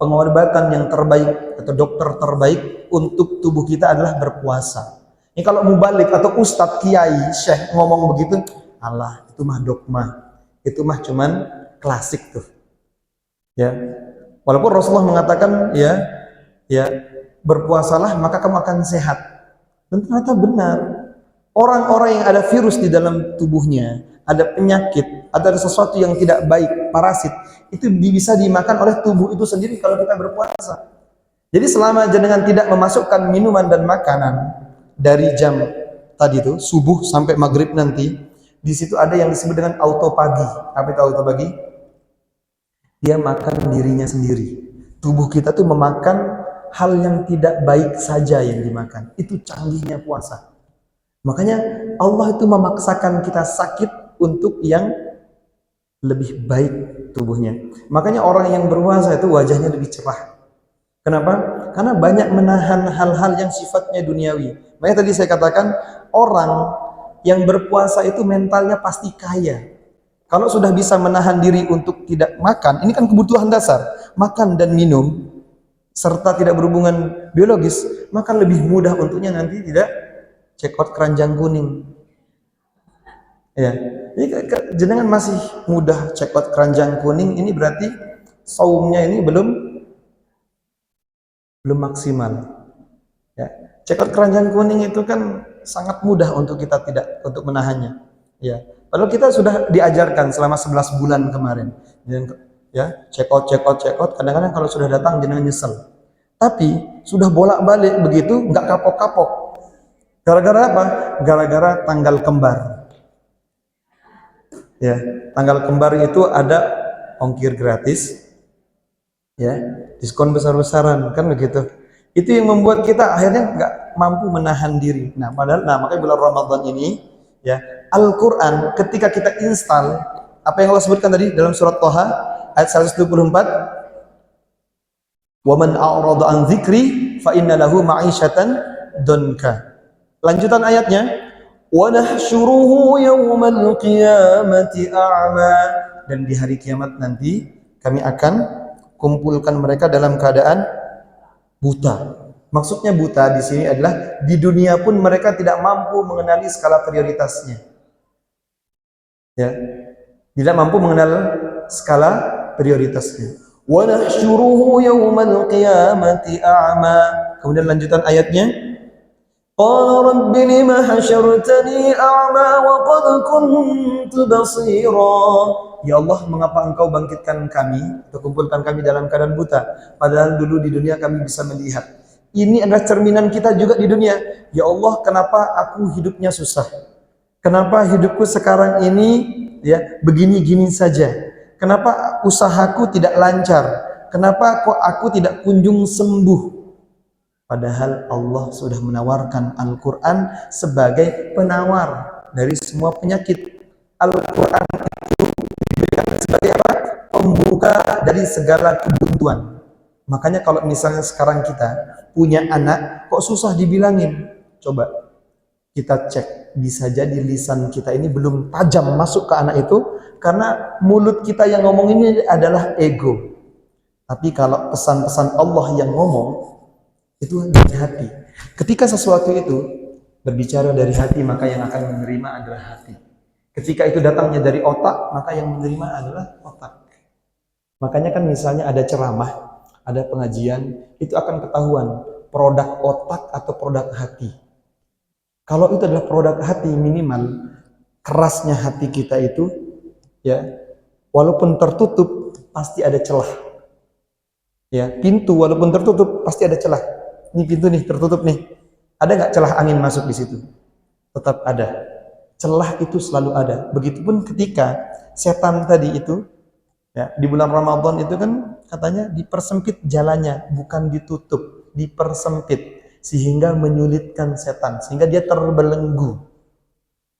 pengobatan yang terbaik atau dokter terbaik untuk tubuh kita adalah berpuasa. Ini kalau mubalik atau ustadz, kiai, syekh ngomong begitu, Allah itu mah dogma, itu mah cuman klasik tuh. Ya, walaupun Rasulullah mengatakan ya berpuasalah maka kamu akan sehat. Dan ternyata benar. Orang-orang yang ada virus di dalam tubuhnya, ada penyakit, ada sesuatu yang tidak baik, parasit, itu bisa dimakan oleh tubuh itu sendiri kalau kita berpuasa. Jadi selama jenengan tidak memasukkan minuman dan makanan dari jam tadi itu subuh sampai maghrib nanti, di situ ada yang disebut dengan autopagi. Apa itu autopagi? Dia makan dirinya sendiri. Tubuh kita tuh memakan hal yang tidak baik saja yang dimakan. Itu canggihnya puasa. Makanya Allah itu memaksakan kita sakit untuk yang lebih baik tubuhnya. Makanya orang yang berpuasa itu wajahnya lebih cerah. Kenapa? Karena banyak menahan hal-hal yang sifatnya duniawi. Makanya tadi saya katakan orang yang berpuasa itu mentalnya pasti kaya. Kalau sudah bisa menahan diri untuk tidak makan, ini kan kebutuhan dasar, makan dan minum, serta tidak berhubungan biologis, maka lebih mudah untuknya nanti tidak cekot keranjang kuning. Ya, ini jenengan masih mudah cekot keranjang kuning, ini berarti saumnya ini belum maksimal. Ya, cekot keranjang kuning itu kan sangat mudah untuk kita untuk menahannya. Ya, padahal kita sudah diajarkan selama 11 bulan kemarin. Ya, cekot. Kadang-kadang kalau sudah datang jenengan nyesel. Tapi sudah bolak-balik begitu, nggak kapok-kapok. Gara-gara apa? Gara-gara tanggal kembar. Ya, tanggal kembar itu ada ongkir gratis, ya, diskon besar-besaran, kan begitu. Itu yang membuat kita akhirnya nggak mampu menahan diri. Nah, makanya bulan Ramadan ini, ya, Al-Quran ketika kita install, apa yang Allah sebutkan tadi dalam surat Toha ayat 124, "Waman a'rada an dzikri fa inna lahu ma'isyatan donka." Lanjutan ayatnya, "Wa nahsyuruhu yaumal qiyamati a'ma." Dan di hari kiamat nanti kami akan kumpulkan mereka dalam keadaan buta. Maksudnya buta di sini adalah di dunia pun mereka tidak mampu mengenali skala prioritasnya. Ya. Tidak mampu mengenal skala prioritasnya. Wa nahsyuruhu yaumal qiyamati a'ma. Kemudian lanjutan ayatnya, qala rabbi lima hasyartani a'ma wa qad kuntu basira. Ya Allah, mengapa engkau bangkitkan kami atau kumpulkan kami dalam keadaan buta, padahal dulu di dunia kami bisa melihat. Ini adalah cerminan kita juga di dunia. Ya Allah, kenapa aku hidupnya susah? Kenapa hidupku sekarang ini ya begini-gini saja? Kenapa usahaku tidak lancar? Kenapa kok aku tidak kunjung sembuh? Padahal Allah sudah menawarkan Al-Quran sebagai penawar dari semua penyakit. Al-Quran itu diberikan sebagai apa? Pembuka dari segala kebuntuan. Makanya kalau misalnya sekarang kita punya anak, kok susah dibilangin? Coba kita cek, bisa jadi lisan kita ini belum tajam masuk ke anak itu, karena mulut kita yang ngomong ini adalah ego. Tapi kalau pesan-pesan Allah yang ngomong, itu dari hati. Ketika sesuatu itu berbicara dari hati, maka yang akan menerima adalah hati. Ketika itu datangnya dari otak, maka yang menerima adalah otak. Makanya kan misalnya ada ceramah, ada pengajian, itu akan ketahuan produk otak atau produk hati. Kalau itu adalah produk hati, minimal kerasnya hati kita itu, ya, walaupun tertutup pasti ada celah. Ya, pintu walaupun tertutup pasti ada celah. Ini pintu nih tertutup nih, ada nggak celah angin masuk di situ? Tetap ada. Celah itu selalu ada. Begitupun ketika setan tadi itu, ya, di bulan Ramadan itu kan katanya dipersempit jalannya, bukan ditutup, dipersempit sehingga menyulitkan setan, sehingga dia terbelenggu.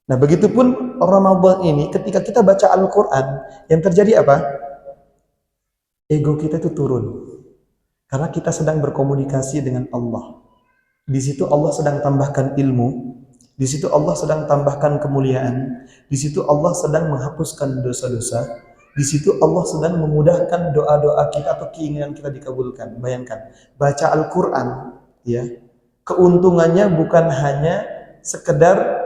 Nah, begitupun Ramadan ini ketika kita baca Al-Quran, yang terjadi apa? Ego kita itu turun. Karena kita sedang berkomunikasi dengan Allah. Di situ Allah sedang tambahkan ilmu, di situ Allah sedang tambahkan kemuliaan, di situ Allah sedang menghapuskan dosa-dosa, di situ Allah sedang memudahkan doa-doa kita atau keinginan kita dikabulkan. Bayangkan, baca Al-Quran, ya, keuntungannya bukan hanya sekedar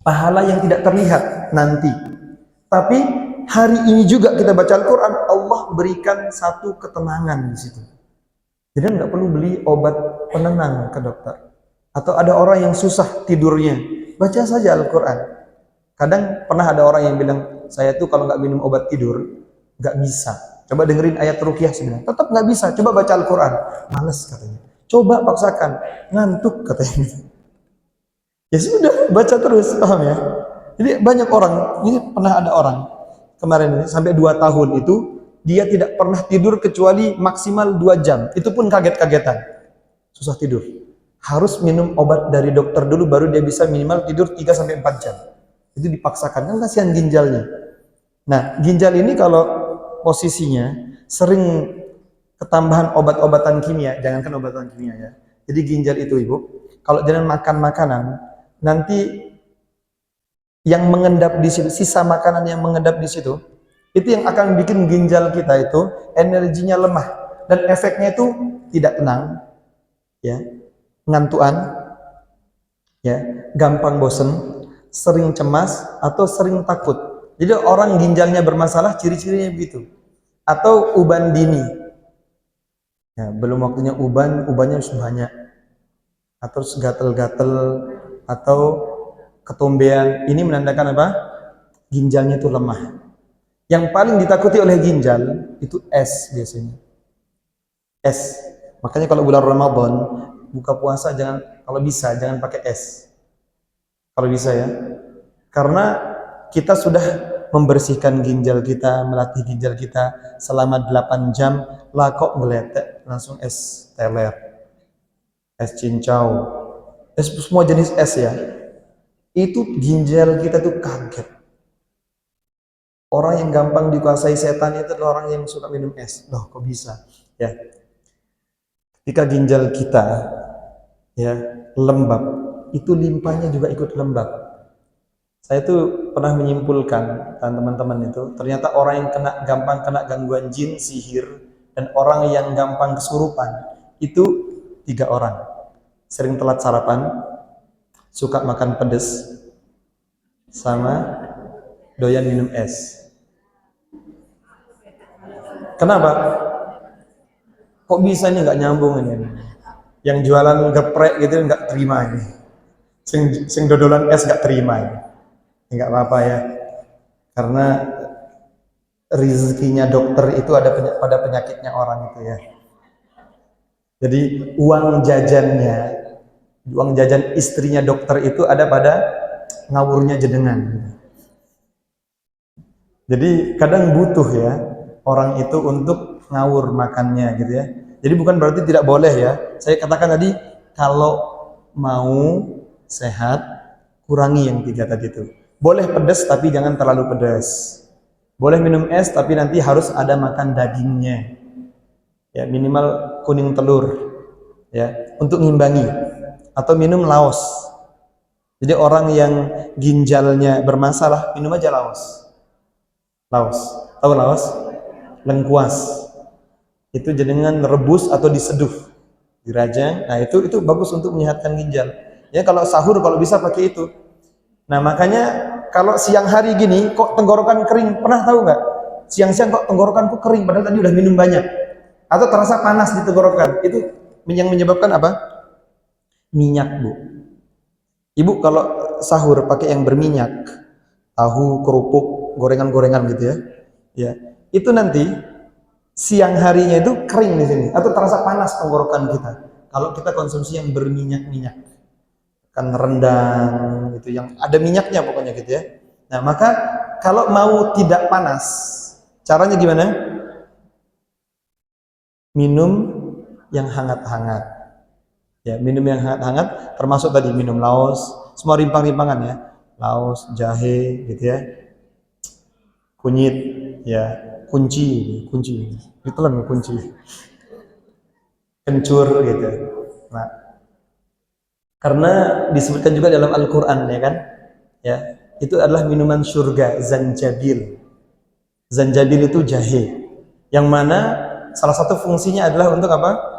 pahala yang tidak terlihat nanti, tapi hari ini juga kita baca Al-Quran, Allah berikan satu ketenangan di situ. Jadi nggak perlu beli obat penenang ke dokter. Atau ada orang yang susah tidurnya, baca saja Al-Quran. Kadang pernah ada orang yang bilang, saya tuh kalau nggak minum obat tidur, nggak bisa. Coba dengerin ayat ruqyah sebenarnya, tetap nggak bisa. Coba baca Al-Quran, males katanya. Coba paksakan, ngantuk katanya. Ya sudah, baca terus, paham ya? Jadi banyak orang, ini pernah ada orang kemarin ini sampai 2 tahun itu dia tidak pernah tidur kecuali maksimal 2 jam. Itu pun kaget-kagetan. Susah tidur. Harus minum obat dari dokter dulu baru dia bisa minimal tidur 3 sampai 4 jam. Itu dipaksakan, kan kasihan ginjalnya. Nah, ginjal ini kalau posisinya sering ketambahan obat-obatan kimia, jangankan obatan kimia ya. Jadi ginjal itu Ibu, kalau jangan makan makanan, nanti yang mengendap di situ, sisa makanan yang mengendap di situ, itu yang akan bikin ginjal kita itu energinya lemah dan efeknya itu tidak tenang, ya, ngantuan, ya, gampang bosen, sering cemas, atau sering takut. Jadi orang ginjalnya bermasalah, ciri-cirinya begitu. Atau uban dini, ya, belum waktunya ubannya harus banyak, atau gatel-gatel, atau ketombean. Ini menandakan apa? Ginjalnya itu lemah. Yang paling ditakuti oleh ginjal itu es biasanya. Es. Makanya kalau bulan Ramadan buka puasa jangan, kalau bisa jangan pakai es. Kalau bisa ya. Karena kita sudah membersihkan ginjal kita, melatih ginjal kita selama 8 jam, lah kok ngeletek langsung es teler, es cincau, es semua jenis es ya. Itu ginjal kita tuh kaget. Orang yang gampang dikuasai setan itu adalah orang yang suka minum es. Loh, kok bisa? Ya. Ketika ginjal kita ya lembab, itu limpahnya juga ikut lembab. Saya tuh pernah menyimpulkan teman-teman itu, ternyata orang yang gampang kena gangguan jin, sihir, dan orang yang gampang kesurupan itu 3 orang. Sering telat sarapan, suka makan pedes, sama doyan minum es. Kenapa? Kok bisa nih nggak nyambung ini? Yang jualan geprek gitu nggak terima ini. Sing dodolan es nggak terima ini. Nggak apa-apa ya. Karena rezekinya dokter itu ada pada penyakitnya orang itu ya. Jadi uang jajan istrinya dokter itu ada pada ngawurnya jenengan. Jadi kadang butuh ya orang itu untuk ngawur makannya gitu ya. Jadi bukan berarti tidak boleh ya. Saya katakan tadi kalau mau sehat kurangi yang 3 tadi itu. Boleh pedas tapi jangan terlalu pedas. Boleh minum es tapi nanti harus ada makan dagingnya. Ya minimal kuning telur ya untuk ngimbangi, atau minum laos. Jadi orang yang ginjalnya bermasalah minum aja laos. Laos, tahu laos? Lengkuas. Itu jenengan rebus atau diseduh, dirajang. Nah itu bagus untuk menyehatkan ginjal. Ya kalau sahur kalau bisa pakai itu. Nah makanya kalau siang hari gini kok tenggorokan kering, pernah tahu nggak? Siang-siang kok tenggorokanku kering padahal tadi udah minum banyak. Atau terasa panas di tenggorokan. Itu yang menyebabkan apa? Minyak, Bu. Ibu kalau sahur pakai yang berminyak, tahu, kerupuk, gorengan-gorengan gitu ya. Ya, itu nanti siang harinya itu kering di sini atau terasa panas tenggorokan kita. Kalau kita konsumsi yang berminyak-minyak, kan rendang gitu, yang ada minyaknya pokoknya gitu ya. Nah, maka kalau mau tidak panas, caranya gimana? Minum yang hangat-hangat. Ya, minum yang hangat-hangat termasuk tadi minum laos, semua rimpang-rimpangan ya. Laos, jahe gitu ya. Kunyit, ya, kunci. Ditelan kunci. Kencur gitu. Nah, karena disebutkan juga dalam Al-Qur'an ya kan? Ya, itu adalah minuman surga, zanjabil. Zanjabil itu jahe. Yang mana salah satu fungsinya adalah untuk apa?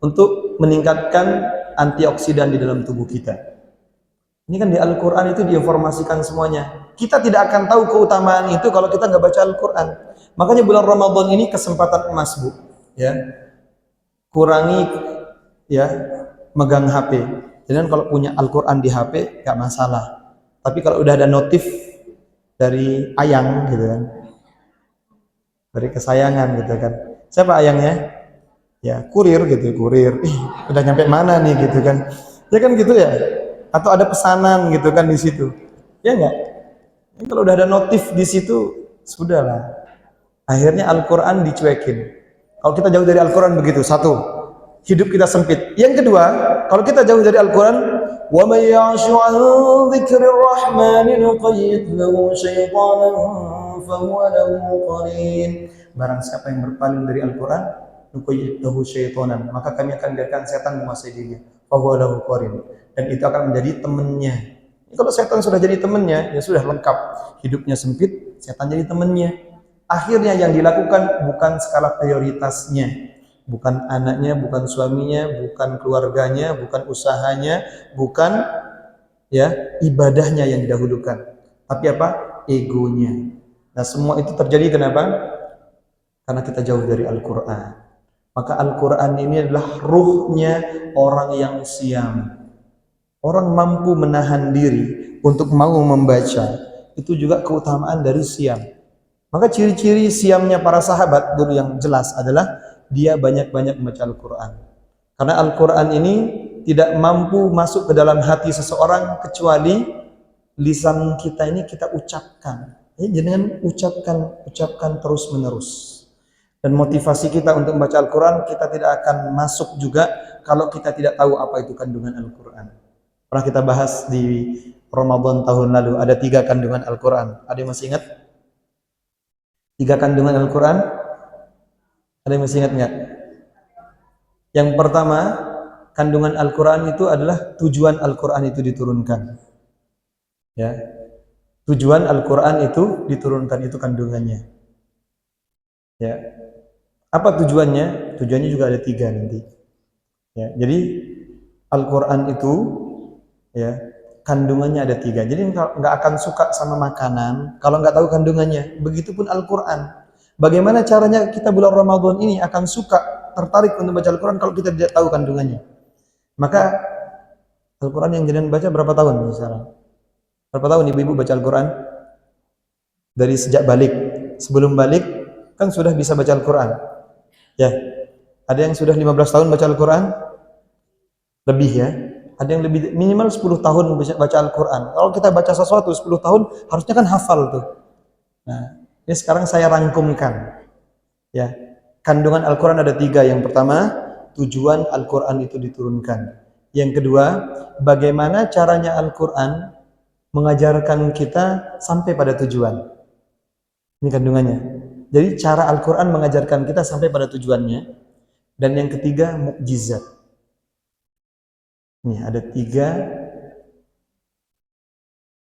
Untuk meningkatkan antioksidan di dalam tubuh kita. Ini kan di Al-Quran itu diinformasikan semuanya. Kita tidak akan tahu keutamaan itu kalau kita nggak baca Al-Quran. Makanya bulan Ramadan ini kesempatan emas, Bu. Ya, kurangi ya megang HP. Jadi kalau punya Al-Quran di HP nggak masalah. Tapi kalau udah ada notif dari ayang gitu kan, dari kesayangan gitu kan. Siapa ayangnya? Ya kurir gitu, kurir. Udah nyampe mana nih gitu kan? Ya kan gitu ya. Atau ada pesanan gitu kan di situ. Ya enggak? Ini kalau udah ada notif di situ, sudahlah. Akhirnya Al-Quran dicuekin. Kalau kita jauh dari Al-Quran begitu, satu, hidup kita sempit. Yang kedua, kalau kita jauh dari Al-Quran, wa may ya'shu 'an dzikrir rahmani nuqayyid lahu syaitanan fa huwa lahu qarin. Barang siapa yang berpaling dari Al-Quran, nuqayyid lahu syaitanan, maka kami akan biarkan setan menguasai dirinya. Fa huwa lahu qarin. Dan itu akan menjadi temannya. Kalau setan sudah jadi temannya, ya sudah lengkap. Hidupnya sempit, setan jadi temannya. Akhirnya yang dilakukan bukan skala prioritasnya, bukan anaknya, bukan suaminya, bukan keluarganya, bukan usahanya, bukan ya, ibadahnya yang didahulukan. Tapi apa? Egonya. Nah, semua itu terjadi kenapa? Karena kita jauh dari Al-Quran. Maka Al-Quran ini adalah ruhnya orang yang siam. Orang mampu menahan diri untuk mau membaca, itu juga keutamaan dari siam. Maka ciri-ciri siamnya para sahabat dulu yang jelas adalah dia banyak-banyak membaca Al-Quran. Karena Al-Quran ini tidak mampu masuk ke dalam hati seseorang kecuali lisan kita ini kita ucapkan. Jangan ucapkan terus menerus. Dan motivasi kita untuk membaca Al-Quran, kita tidak akan masuk juga kalau kita tidak tahu apa itu kandungan Al-Quran. Pernah kita bahas di Ramadan tahun lalu, ada 3 kandungan Al-Quran. Ada yang masih ingat? 3 kandungan Al-Quran? Ada yang masih ingat nggak? Yang pertama, kandungan Al-Quran itu adalah tujuan Al-Quran itu diturunkan. Ya, tujuan Al-Quran itu diturunkan, itu kandungannya. Ya, apa tujuannya? Tujuannya juga ada 3 nanti. Ya, jadi Al-Quran itu, ya, kandungannya ada 3. Jadi nggak akan suka sama makanan kalau nggak tahu kandungannya. Begitupun Al-Quran. Bagaimana caranya kita bulan Ramadan ini akan suka, tertarik untuk baca Al-Quran kalau kita tidak tahu kandungannya? Maka Al-Quran yang jenengan baca berapa tahun sekarang? Berapa tahun ibu-ibu baca Al-Quran? Dari sejak balik. Sebelum balik kan sudah bisa baca Al-Quran. Ya, ada yang sudah 15 tahun baca Al-Quran? Lebih ya. Ada yang lebih, minimal 10 tahun baca Al-Quran. Kalau kita baca sesuatu 10 tahun, harusnya kan hafal tuh. Nah, ini sekarang saya rangkumkan. Ya, kandungan Al-Quran ada 3. Yang pertama, tujuan Al-Quran itu diturunkan. Yang kedua, bagaimana caranya Al-Quran mengajarkan kita sampai pada tujuan. Ini kandungannya. Jadi cara Al-Quran mengajarkan kita sampai pada tujuannya. Dan yang ketiga, mukjizat. Nih ada 3.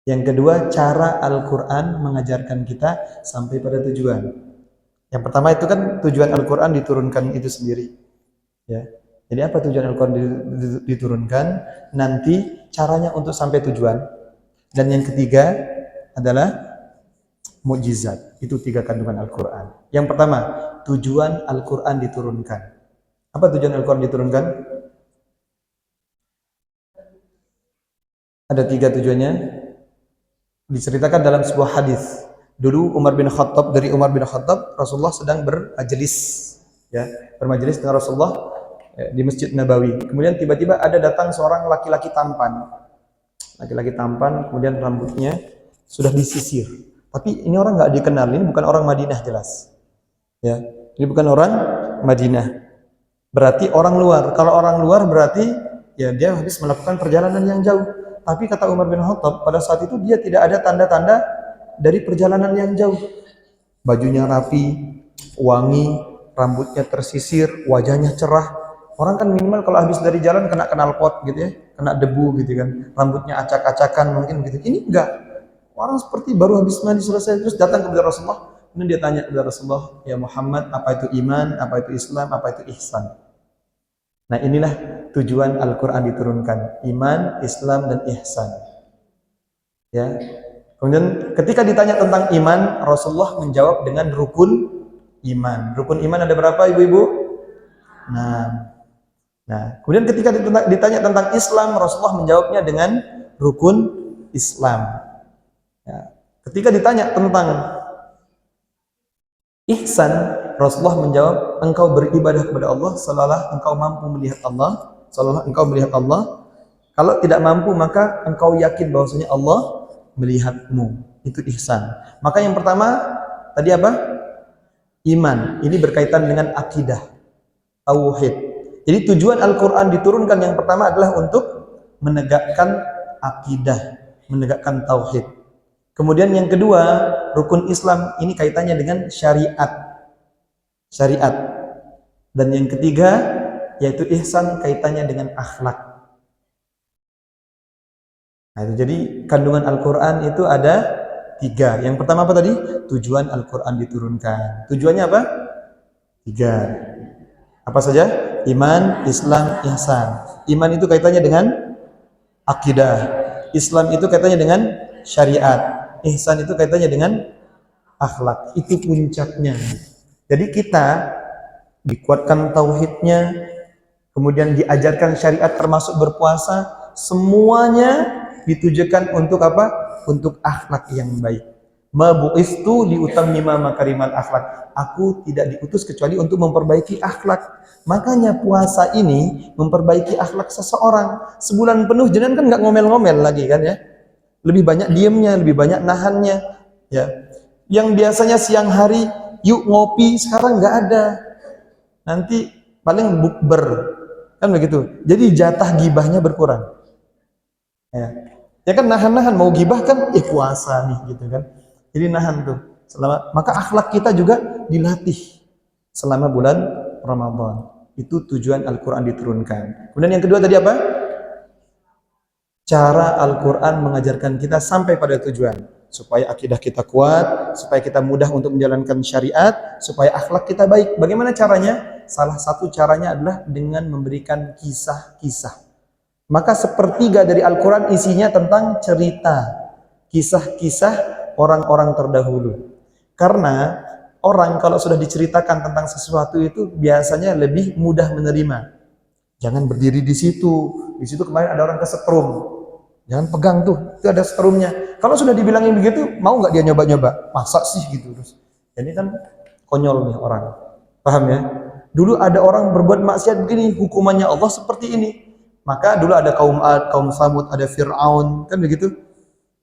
Yang kedua, cara Al-Quran mengajarkan kita sampai pada tujuan. Yang pertama itu kan tujuan Al-Quran diturunkan itu sendiri. Ya. Jadi apa tujuan Al-Quran diturunkan? Nanti caranya untuk sampai tujuan. Dan yang ketiga adalah mukjizat. Itu 3 kandungan Al-Quran. Yang pertama, tujuan Al-Quran diturunkan. Apa tujuan Al-Quran diturunkan? Ada 3 tujuannya. Diceritakan dalam sebuah hadis. Dulu dari Umar bin Khattab, Rasulullah sedang bermajelis, ya, bermajelis dengan Rasulullah di Masjid Nabawi. Kemudian tiba-tiba ada datang seorang laki-laki tampan. Laki-laki tampan, kemudian rambutnya sudah disisir. Tapi ini orang nggak dikenal, ini bukan orang Madinah jelas. Ya, ini bukan orang Madinah. Berarti orang luar. Kalau orang luar berarti ya dia habis melakukan perjalanan yang jauh. Tapi kata Umar bin Khattab, pada saat itu dia tidak ada tanda-tanda dari perjalanan yang jauh. Bajunya rapi, wangi, rambutnya tersisir, wajahnya cerah. Orang kan minimal kalau habis dari jalan kena knalpot gitu ya, kena debu gitu kan. Rambutnya acak-acakan mungkin gitu. Ini enggak. Orang seperti baru habis mandi selesai terus datang kepada Rasulullah. Kemudian dia tanya kepada Rasulullah, "Ya Muhammad, apa itu iman, apa itu Islam, apa itu ihsan?" Nah, inilah tujuan Al-Quran diturunkan. Iman, Islam, dan ihsan. Ya. Kemudian ketika ditanya tentang iman, Rasulullah menjawab dengan rukun iman. Rukun iman ada berapa ibu-ibu? Nah, kemudian ketika ditanya tentang Islam, Rasulullah menjawabnya dengan rukun Islam. Ya. Ketika ditanya tentang ihsan, Rasulullah menjawab, engkau beribadah kepada Allah seolah engkau mampu melihat Allah, seolah engkau melihat Allah. Kalau tidak mampu, maka engkau yakin bahwasanya Allah melihatmu. Itu ihsan. Maka yang pertama tadi apa? Iman. Ini berkaitan dengan akidah, tauhid. Jadi tujuan Al-Quran diturunkan yang pertama adalah untuk menegakkan akidah, menegakkan tauhid. Kemudian yang kedua, rukun Islam ini kaitannya dengan syariat. Syariat. Dan yang ketiga, yaitu ihsan, kaitannya dengan akhlak. Nah, itu jadi kandungan Al-Quran itu ada 3. Yang pertama apa tadi? Tujuan Al-Quran diturunkan. Tujuannya apa? 3. Apa saja? Iman, Islam, ihsan. Iman itu kaitannya dengan akidah. Islam itu kaitannya dengan syariat, ihsan itu kaitannya dengan akhlak. Itu puncaknya. Jadi kita dikuatkan tauhidnya, kemudian diajarkan syariat termasuk berpuasa, semuanya ditujukan untuk apa? Untuk akhlak yang baik. Ma bu'istu liutammima makarimal akhlak. Aku tidak diutus kecuali untuk memperbaiki akhlak. Makanya puasa ini memperbaiki akhlak seseorang. Sebulan penuh jenengan kan nggak ngomel-ngomel lagi kan ya. Lebih banyak diemnya, lebih banyak nahannya ya. Yang biasanya siang hari yuk ngopi, sekarang nggak ada. Nanti paling bukber kan begitu. Jadi jatah gibahnya berkurang. Ya kan nahan-nahan mau gibah kan puasa nih gitu kan. Jadi nahan tuh. Maka akhlak kita juga dilatih selama bulan Ramadan. Itu tujuan Al-Qur'an diturunkan. Kemudian yang kedua tadi apa? Cara Al-Qur'an mengajarkan kita sampai pada tujuan, supaya akidah kita kuat, supaya kita mudah untuk menjalankan syariat, supaya akhlak kita baik. Bagaimana caranya? Salah satu caranya adalah dengan memberikan kisah-kisah. Maka sepertiga dari Al-Quran isinya tentang cerita, kisah-kisah orang-orang terdahulu. Karena orang kalau sudah diceritakan tentang sesuatu itu biasanya lebih mudah menerima. Jangan berdiri di situ. Di situ kemarin ada orang kesetrum. Jangan pegang tuh, itu ada setrumnya. Kalau sudah dibilangin begitu, mau nggak dia nyoba-nyoba? Masa sih gitu terus. Ini kan konyol nih orang. Paham ya? Dulu ada orang berbuat maksiat begini, hukumannya Allah seperti ini. Maka dulu ada kaum Ad, kaum Samud, ada Fir'aun, kan begitu?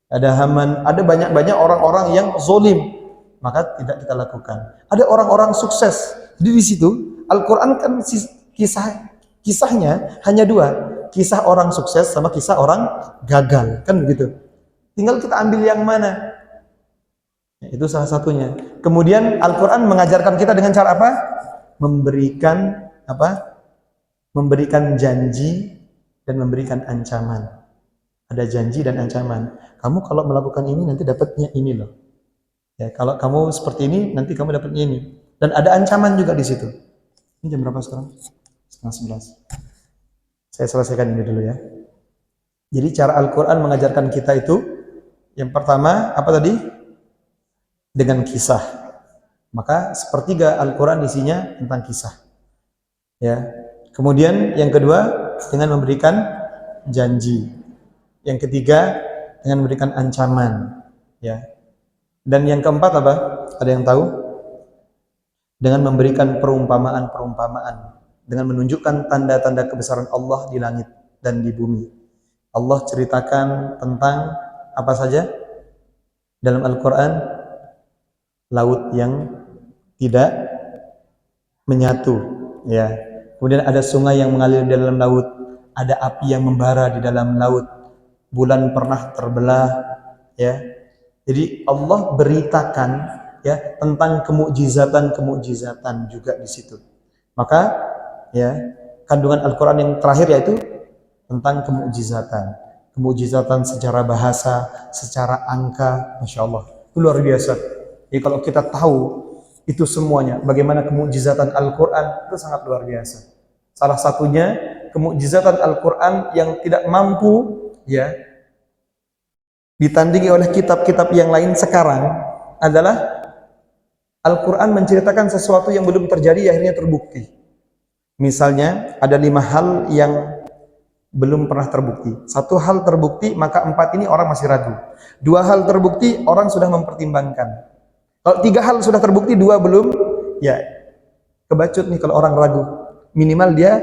Ada Haman, ada banyak-banyak orang-orang yang zolim. Maka tidak kita lakukan. Ada orang-orang sukses. Jadi di situ Al-Quran kan kisahnya hanya dua, kisah orang sukses sama kisah orang gagal, kan begitu. Tinggal kita ambil yang mana. Itu salah satunya. Kemudian Al-Quran mengajarkan kita dengan cara apa? Memberikan apa? Memberikan janji dan memberikan ancaman. Ada janji dan ancaman. Kamu kalau melakukan ini nanti dapatnya ini loh. Ya, kalau kamu seperti ini nanti kamu dapatnya ini. Dan ada ancaman juga di situ. Ini jam berapa sekarang? 10:30. Saya selesaikan ini dulu ya. Jadi cara Al-Quran mengajarkan kita itu, yang pertama apa tadi? Dengan kisah. Maka sepertiga Al-Quran isinya tentang kisah. Ya. Kemudian yang kedua dengan memberikan janji. Yang ketiga dengan memberikan ancaman. Ya. Dan yang keempat apa? Ada yang tahu? Dengan memberikan perumpamaan-perumpamaan, dengan menunjukkan tanda-tanda kebesaran Allah di langit dan di bumi. Allah ceritakan tentang apa saja dalam Al-Quran? Laut yang tidak menyatu, ya. Kemudian ada sungai yang mengalir di dalam laut, ada api yang membara di dalam laut, bulan pernah terbelah, ya. Jadi Allah beritakan ya tentang kemukjizatan juga di situ. Maka ya kandungan Al-Quran yang terakhir yaitu tentang kemukjizatan secara bahasa, secara angka, masya Allah, itu luar biasa. Jadi kalau kita tahu itu semuanya, bagaimana kemukjizatan Al-Quran itu sangat luar biasa. Salah satunya kemukjizatan Al-Quran yang tidak mampu ya ditandingi oleh kitab-kitab yang lain sekarang adalah Al-Quran menceritakan sesuatu yang belum terjadi akhirnya terbukti. Misalnya ada 5 hal yang belum pernah terbukti. 1 hal terbukti, maka 4 ini orang masih ragu. 2 hal terbukti, orang sudah mempertimbangkan. Kalau 3 hal sudah terbukti, 2 belum, ya kebacut nih kalau orang ragu. Minimal dia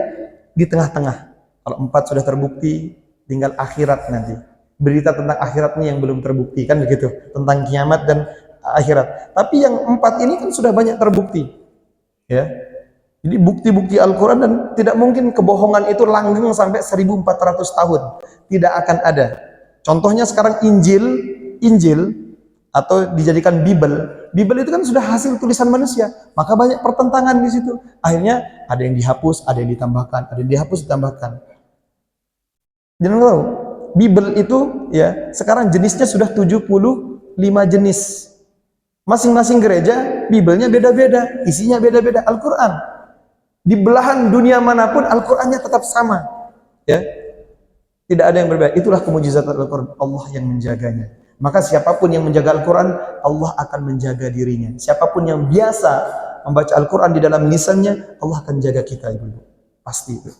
di tengah-tengah. Kalau 4 sudah terbukti, tinggal akhirat nanti. Berita tentang akhirat nih yang belum terbukti, kan begitu. Tentang kiamat dan akhirat. Tapi yang 4 ini kan sudah banyak terbukti. Ya. Jadi bukti-bukti Al-Quran, dan tidak mungkin kebohongan itu langgeng sampai 1400 tahun. Tidak akan ada. Contohnya sekarang Injil atau dijadikan Bible. Bible itu kan sudah hasil tulisan manusia. Maka banyak pertentangan di situ. Akhirnya ada yang dihapus, ada yang ditambahkan, ada yang dihapus, ditambahkan. Jangan tahu. Bible itu ya sekarang jenisnya sudah 75 jenis. Masing-masing gereja Biblenya beda-beda, isinya beda-beda. Al-Quran di belahan dunia manapun Al-Qurannya tetap sama. Ya. Tidak ada yang berbeda. Itulah kemujizat Al-Quran. Allah yang menjaganya. Maka siapapun yang menjaga Al-Quran, Allah akan menjaga dirinya. Siapapun yang biasa membaca Al-Quran di dalam lisannya, Allah akan jaga kita, ibu. Pasti itu.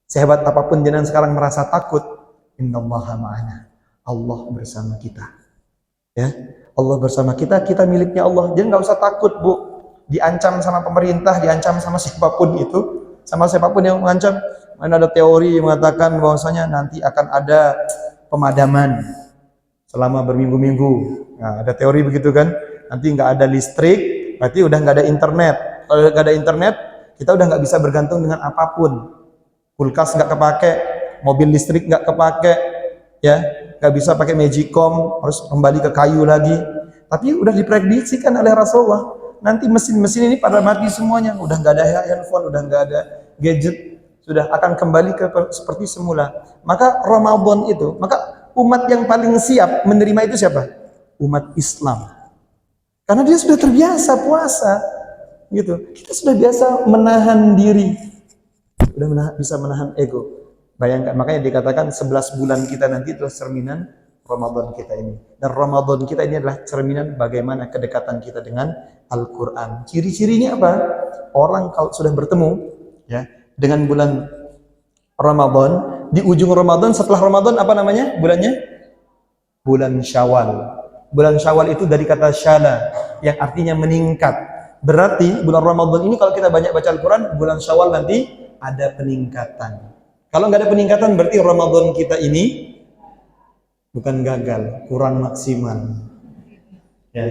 Sehebat apapun jenengan sekarang merasa takut, innallaha ma'ana. Allah bersama kita. Ya, Allah bersama kita, kita miliknya Allah. Jadi nggak usah takut, Bu. Diancam sama pemerintah, diancam sama siapapun itu, sama siapapun yang mengancam. Mana ada teori yang mengatakan bahwasanya nanti akan ada pemadaman selama berminggu-minggu. Nah, ada teori begitu kan? Nanti nggak ada listrik, berarti udah nggak ada internet. Kalau nggak ada internet, kita udah nggak bisa bergantung dengan apapun. Kulkas nggak kepake, mobil listrik nggak kepake, ya, nggak bisa pakai magicom, harus kembali ke kayu lagi. Tapi udah diprediksikan oleh Rasulullah, nanti mesin-mesin ini pada mati semuanya, udah nggak ada handphone, udah nggak ada gadget, sudah akan kembali ke seperti semula. Maka Ramadan itu, maka umat yang paling siap menerima itu siapa? Umat Islam. Karena dia sudah terbiasa puasa, gitu. Kita sudah biasa menahan diri, sudah bisa menahan ego. Bayangkan, makanya dikatakan 11 bulan kita nanti adalah cerminan Ramadan kita ini. Dan Ramadan kita ini adalah cerminan bagaimana kedekatan kita dengan Al-Quran. Ciri-cirinya apa? Orang kalau sudah bertemu, ya, dengan bulan Ramadan, di ujung Ramadan, setelah Ramadan apa namanya bulannya? Bulan Syawal. Bulan Syawal itu dari kata syala, yang artinya meningkat. Berarti bulan Ramadan ini kalau kita banyak baca Al-Quran, bulan Syawal nanti ada peningkatan. Kalau nggak ada peningkatan, berarti Ramadan kita ini bukan gagal, kurang maksimal. Ya,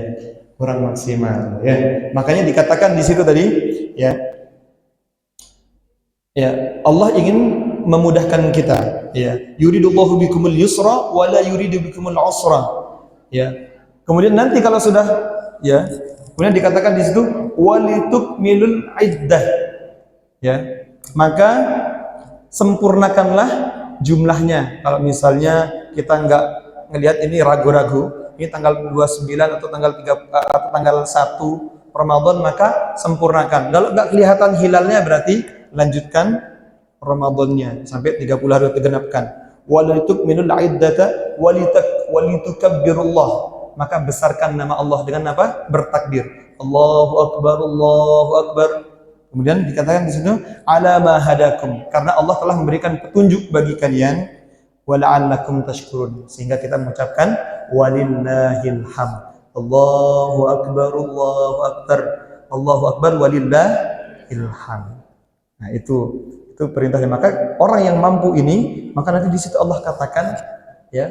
kurang maksimal. Ya, makanya dikatakan di situ tadi, ya, ya, Allah ingin memudahkan kita, ya. Yuridullahu bikumul yusra wa la yuridu bikumul usra. Ya. Kemudian nanti kalau sudah, ya, kemudian dikatakan di situ walitukmilul iddah. Ya. Maka sempurnakanlah jumlahnya. Kalau misalnya kita nggak ngelihat ini ragu-ragu, ini tanggal 29 atau tanggal 3 atau tanggal 1 Ramadan, maka sempurnakan. Kalau nggak kelihatan hilalnya, berarti lanjutkan Ramadannya sampai 30 hari digenapkan. Walitukminul iddata walitukabbirullah. Maka besarkan nama Allah dengan apa? Bertakbir. Allahu akbar, Allahu akbar. Kemudian dikatakan di situ ala ma hadakum, karena Allah telah memberikan petunjuk bagi kalian, wala'allakum tashkurun, sehingga kita mengucapkan walillahil hamd. Allahu akbar, Allahu akbar, Allahu akbar, walillahil hamd. Nah, itu perintahnya. Maka orang yang mampu ini, maka nanti di situ Allah katakan, ya,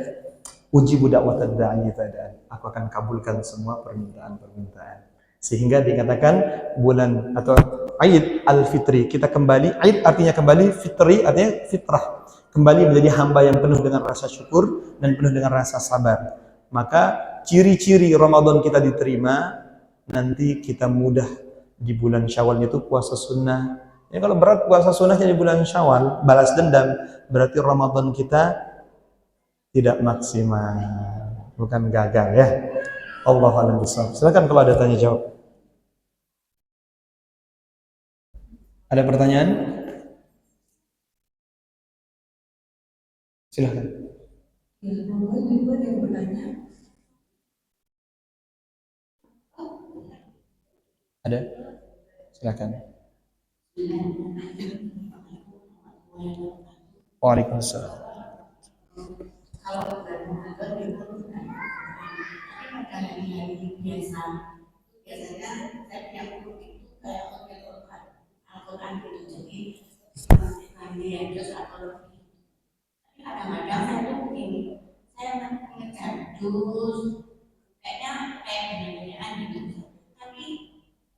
ujibu da'watad da'i tada'an, aku akan kabulkan semua permintaan-permintaan. Sehingga dikatakan bulan atau Aid al-Fitri, kita kembali, Aid artinya kembali, Fitri artinya fitrah, kembali menjadi hamba yang penuh dengan rasa syukur dan penuh dengan rasa sabar. Maka ciri-ciri Ramadan kita diterima, nanti kita mudah di bulan Syawal itu puasa sunnah. Ya, kalau berat puasa sunnahnya di bulan Syawal, balas dendam, berarti Ramadan kita tidak maksimal, bukan gagal, ya. Allahu a'lam bishawab. Silakan kalau ada tanya jawab. Ada pertanyaan? Silakan. Yang bertanya. Ada? Silakan. Waalaikumsalam. Kalau hari-hari biasa, biasanya saya punya guru itu kayak Al-Quran gitu, jadi kami yang terus atau kadang-kadang saya tuh begini, saya mengejar jus, kayaknya kayak benar-benar gitu, tapi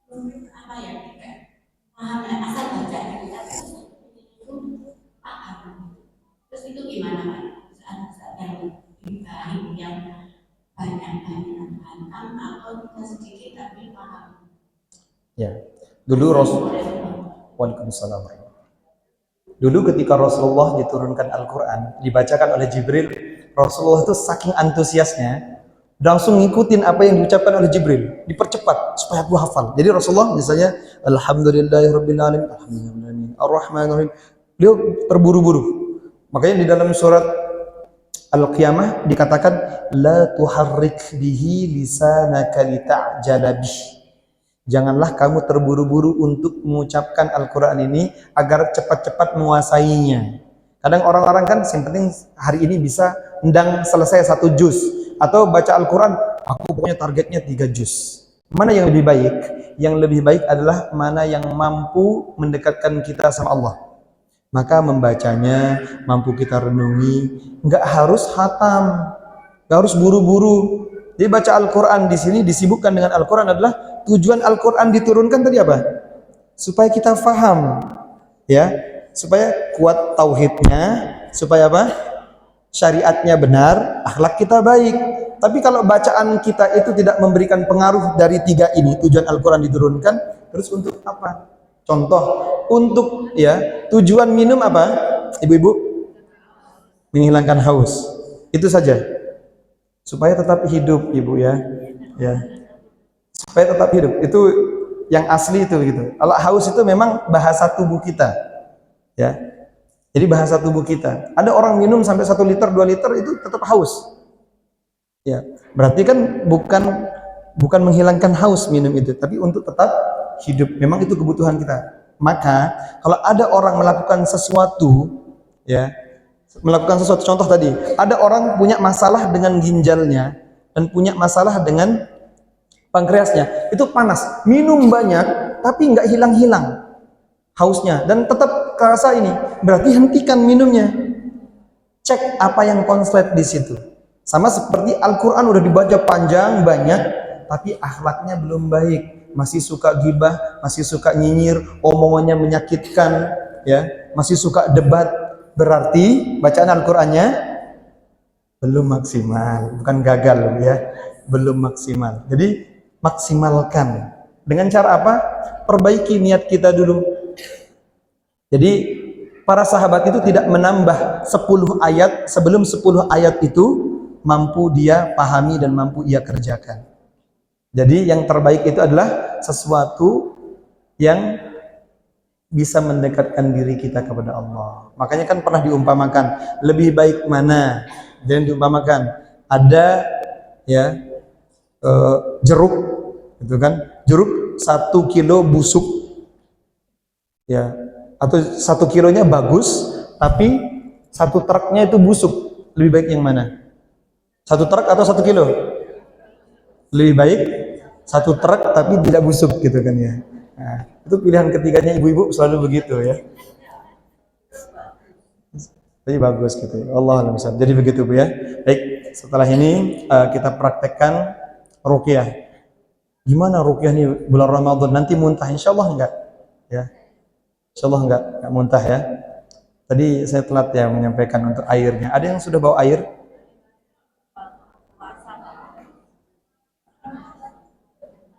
mungkin apa ya, tidak paham, asal baca gitu, tapi itu paham. Terus itu gimana Pak? Saat-saat yang banyak-banyak hantam atau kita sedikit tapi paham. Ya, dulu Waalaikumsalam. Dulu ketika Rasulullah diturunkan Al-Quran, dibacakan oleh Jibril, Rasulullah itu saking antusiasnya, langsung ngikutin apa yang diucapkan oleh Jibril, dipercepat supaya aku hafal. Jadi Rasulullah misalnya, Alhamdulillahirrabbilalamin, Alhamdulillahirrahmanirrahim, Ar-Rahmanirrahim, beliau terburu-buru. Makanya di dalam surat Al-Qiyamah dikatakan la tuharrik bihi lisanaka lita'jala bih. Janganlah kamu terburu-buru untuk mengucapkan Al-Quran ini agar cepat-cepat menguasainya. Kadang orang-orang kan yang penting hari ini bisa ndang selesai 1 juz atau baca Al-Quran, aku pokoknya targetnya 3 juz. Mana yang lebih baik? Yang lebih baik adalah mana yang mampu mendekatkan kita sama Allah. Maka membacanya, mampu kita renungi, nggak harus hatam, nggak harus buru-buru. Jadi baca Al-Quran di sini disibukkan dengan Al-Quran adalah tujuan Al-Quran diturunkan tadi apa? Supaya kita faham, ya, supaya kuat tauhidnya, supaya apa? Syariatnya benar, akhlak kita baik. Tapi kalau bacaan kita itu tidak memberikan pengaruh dari 3 ini, tujuan Al-Quran diturunkan, terus untuk apa? Contoh, untuk ya tujuan minum apa? Ibu-ibu, menghilangkan haus. Itu saja. Supaya tetap hidup, Ibu ya. Ya. Supaya tetap hidup. Itu yang asli itu gitu. Kalau haus itu memang bahasa tubuh kita. Ya. Jadi bahasa tubuh kita. Ada orang minum sampai 1 liter, 2 liter itu tetap haus. Ya. Berarti kan bukan menghilangkan haus minum itu, tapi untuk tetap hidup. Memang itu kebutuhan kita. Maka kalau ada orang melakukan sesuatu, ya, melakukan sesuatu, contoh tadi, ada orang punya masalah dengan ginjalnya dan punya masalah dengan pankreasnya, itu panas, minum banyak tapi nggak hilang-hilang hausnya dan tetap kerasa ini, berarti hentikan minumnya. Cek apa yang konslet di situ. Sama seperti Al-Quran udah dibaca panjang banyak, tapi akhlaknya belum baik. Masih suka gibah, masih suka nyinyir, omongannya menyakitkan, ya, masih suka debat, berarti bacaan Al-Qur'annya belum maksimal, bukan gagal ya, belum maksimal. Jadi maksimalkan. Dengan cara apa? Perbaiki niat kita dulu. Jadi para sahabat itu tidak menambah 10 ayat sebelum 10 ayat itu mampu dia pahami dan mampu ia kerjakan. Jadi yang terbaik itu adalah sesuatu yang bisa mendekatkan diri kita kepada Allah. Makanya kan pernah diumpamakan, lebih baik mana? Dan diumpamakan ada ya jeruk, gitu kan? Jeruk 1 kilo busuk, ya, atau 1 kilonya bagus, tapi 1 truknya itu busuk. Lebih baik yang mana? 1 truk atau 1 kilo? Lebih baik 1 truk tapi tidak busuk, gitu kan ya. Nah, itu pilihan ketiganya ibu-ibu selalu begitu ya. Jadi bagus gitu. Allah alam. Jadi begitu Bu ya. Baik, setelah ini kita praktekkan ruqyah. Gimana ruqyah nih bulan Ramadan? Nanti muntah? Insyaallah enggak. Ya. Insyaallah enggak muntah ya. Tadi saya telat ya menyampaikan untuk airnya. Ada yang sudah bawa air?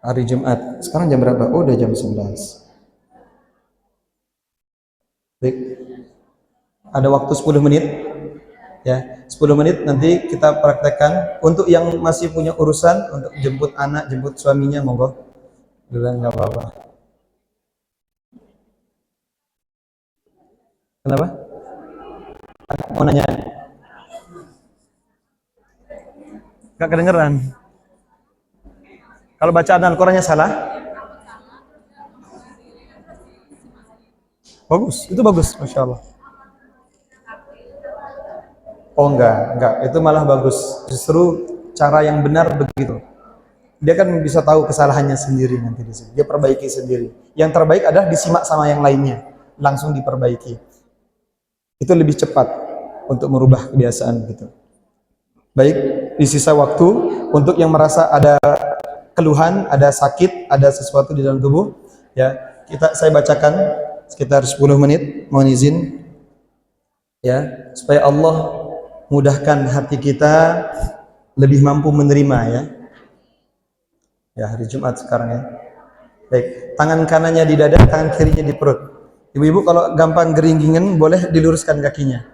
Hari Jumat. Sekarang jam berapa? Oh, udah jam 11. Baik. Ada waktu 10 menit. Ya, 10 menit nanti kita praktekkan. Untuk yang masih punya urusan untuk jemput anak, jemput suaminya, monggo. Duluan enggak apa-apa. Kenapa? Mau nanya? Enggak kedengeran. Kalau bacaan Al-Qur'annya salah? Bagus, itu bagus, Masya Allah. Oh enggak, itu malah bagus. Justru cara yang benar begitu. Dia kan bisa tahu kesalahannya sendiri nanti di sini. Dia perbaiki sendiri. Yang terbaik adalah disimak sama yang lainnya, langsung diperbaiki. Itu lebih cepat untuk merubah kebiasaan gitu. Baik, di sisa waktu untuk yang merasa ada keluhan, ada sakit, ada sesuatu di dalam tubuh, ya, saya bacakan sekitar 10 menit, mohon izin ya, supaya Allah mudahkan hati kita lebih mampu menerima ya. Ya, hari Jumat sekarang ya. Baik, tangan kanannya di dada, tangan kirinya di perut. Ibu-ibu kalau gampang geringgingan boleh diluruskan kakinya.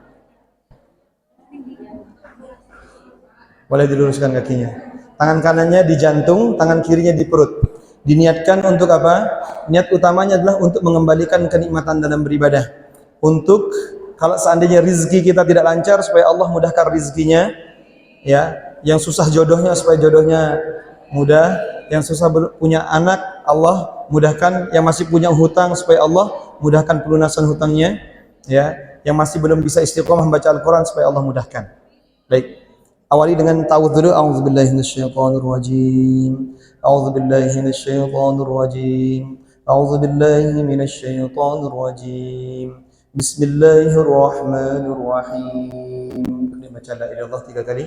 Boleh diluruskan kakinya. Tangan kanannya di jantung, tangan kirinya di perut. Diniatkan untuk apa? Niat utamanya adalah untuk mengembalikan kenikmatan dalam beribadah. Untuk Kalau seandainya rizki kita tidak lancar, supaya Allah mudahkan rizkinya, ya. Yang susah jodohnya, supaya jodohnya mudah. Yang susah punya anak, Allah mudahkan. Yang masih punya hutang, supaya Allah mudahkan pelunasan hutangnya, ya. Yang masih belum bisa istiqomah membaca Al-Quran, supaya Allah mudahkan. Baik, awali dengan ta'awudz dulu. A'udzubillahi minasyaitonir rajim. A'udzubillahi minasyaitonir rajim. A'udzubillahi minasyaitonir rajim. Bismillahirrahmanirrahim. Ini baca la ilaha illallah 3 kali.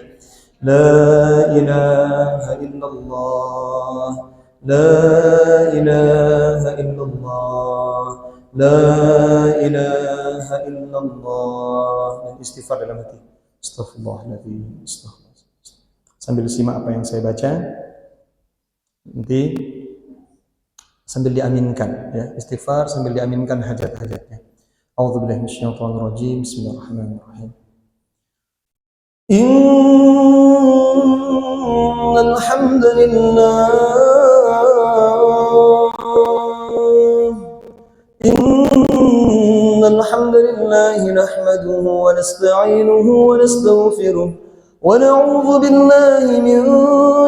La ilaha illallah. La ilaha illallah. La ilaha illallah. Dan istighfar dalam hati. Astaghfirullahaladzim. Sambil simak apa yang saya baca, nanti sambil diaminkan, ya. Istighfar sambil diaminkan hajat-hajatnya. A'udzubillahi minasyaitonir rajim. Bismillahirrahmanirrahim. Innal hamdalillah innal hamdalillah nahmaduhu wa nasta'inuhu wa nastaghfiruh wa na'udzu billahi min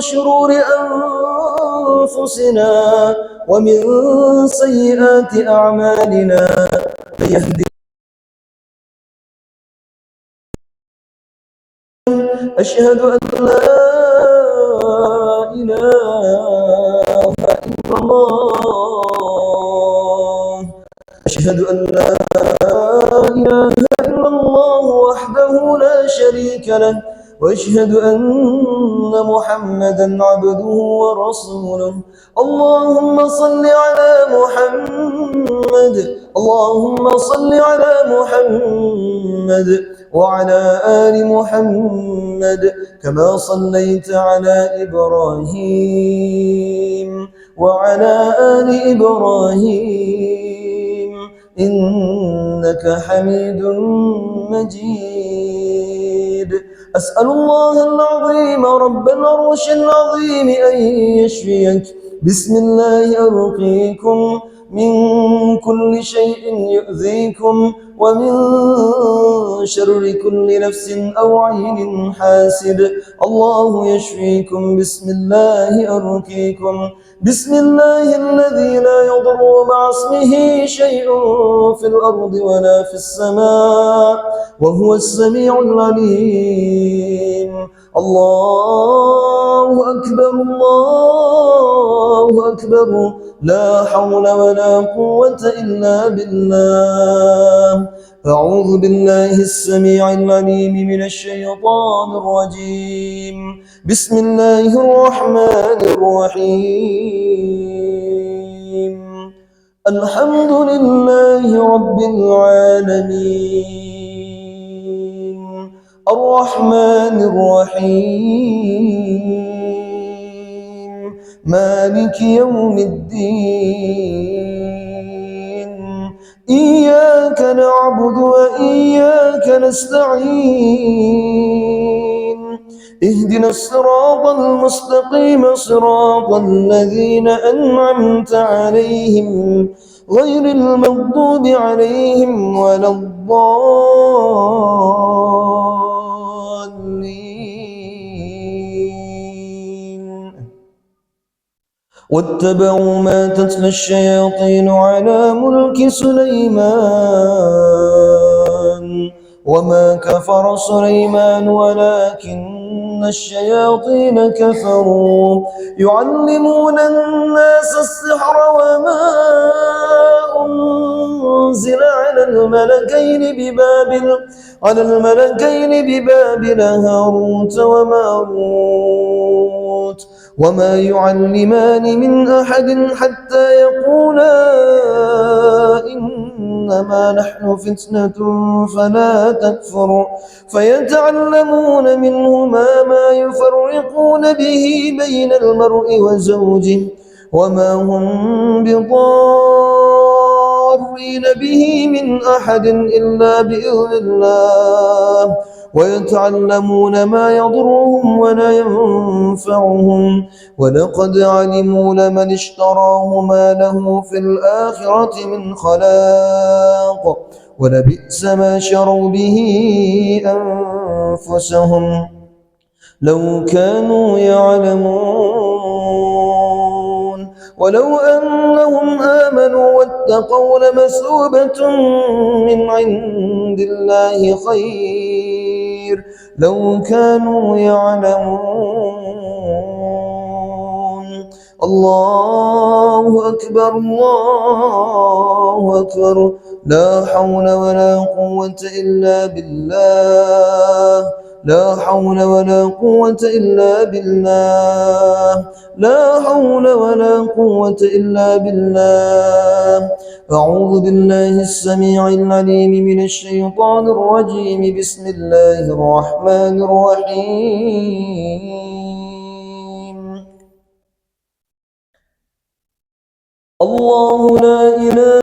shururi anfusina wa min sayyiati a'malina. أشهد أن لا إله إلا الله أشهد أن لا إله إلا الله وحده لا شريك له وأشهد أن محمدا عبده ورسوله اللهم صل على محمد اللهم صل على محمد وعلى آل محمد كما صليت على إبراهيم وعلى آل إبراهيم إنك حميد مجيد أسأل الله العظيم رب العرش العظيم أن يشفيك بسم الله أرقيكم من كل شيء يؤذيكم ومن شر كل نفس أو عين حاسد الله يشفيكم بسم الله أرقيكم بسم الله الذي لا يضر مع اسمه شيء في الأرض ولا في السماء وهو السميع العليم الله أكبر الله أكبر لا حول ولا قوة إلا بالله أعوذ بالله السميع العليم من الشيطان الرجيم بسم الله الرحمن الرحيم الحمد لله رب العالمين الرحمن الرحيم مالك يوم الدين إياك نعبد وإياك نستعين اهدنا الصراط المستقيم صراط الذين أنعمت عليهم غير المغضوب عليهم ولا الضالين واتبعوا ما تتلى الشياطين على ملك سليمان وما كفر سليمان ولكن الشياطين كفروا يعلمون الناس السحر وما أنزل على الملكين ببابل هاروت وماروت وما يعلمان من أحد حتى يقولا إنما نحن فتنة فلا تكفر فيتعلمون منهما ما يفرقون به بين المرء وزوجه وما هم بضارين به من أحد إلا بإذن الله ويتعلمون ما يضرهم ولا ينفعهم ولقد علموا لمن اشتراه ما له في الآخرة من خلاق ولبئس ما شروا به أنفسهم لو كانوا يعلمون ولو أنهم آمنوا واتقوا لمثوبة من عند الله خير لو كانوا يعلمون الله أكبر الله أكبر لا حول ولا قوة إلا بالله لا حول ولا قوة إلا بالله لا حول ولا قوة إلا بالله أعوذ بالله السميع العليم من الشيطان الرجيم بسم الله الرحمن الرحيم الله لا إله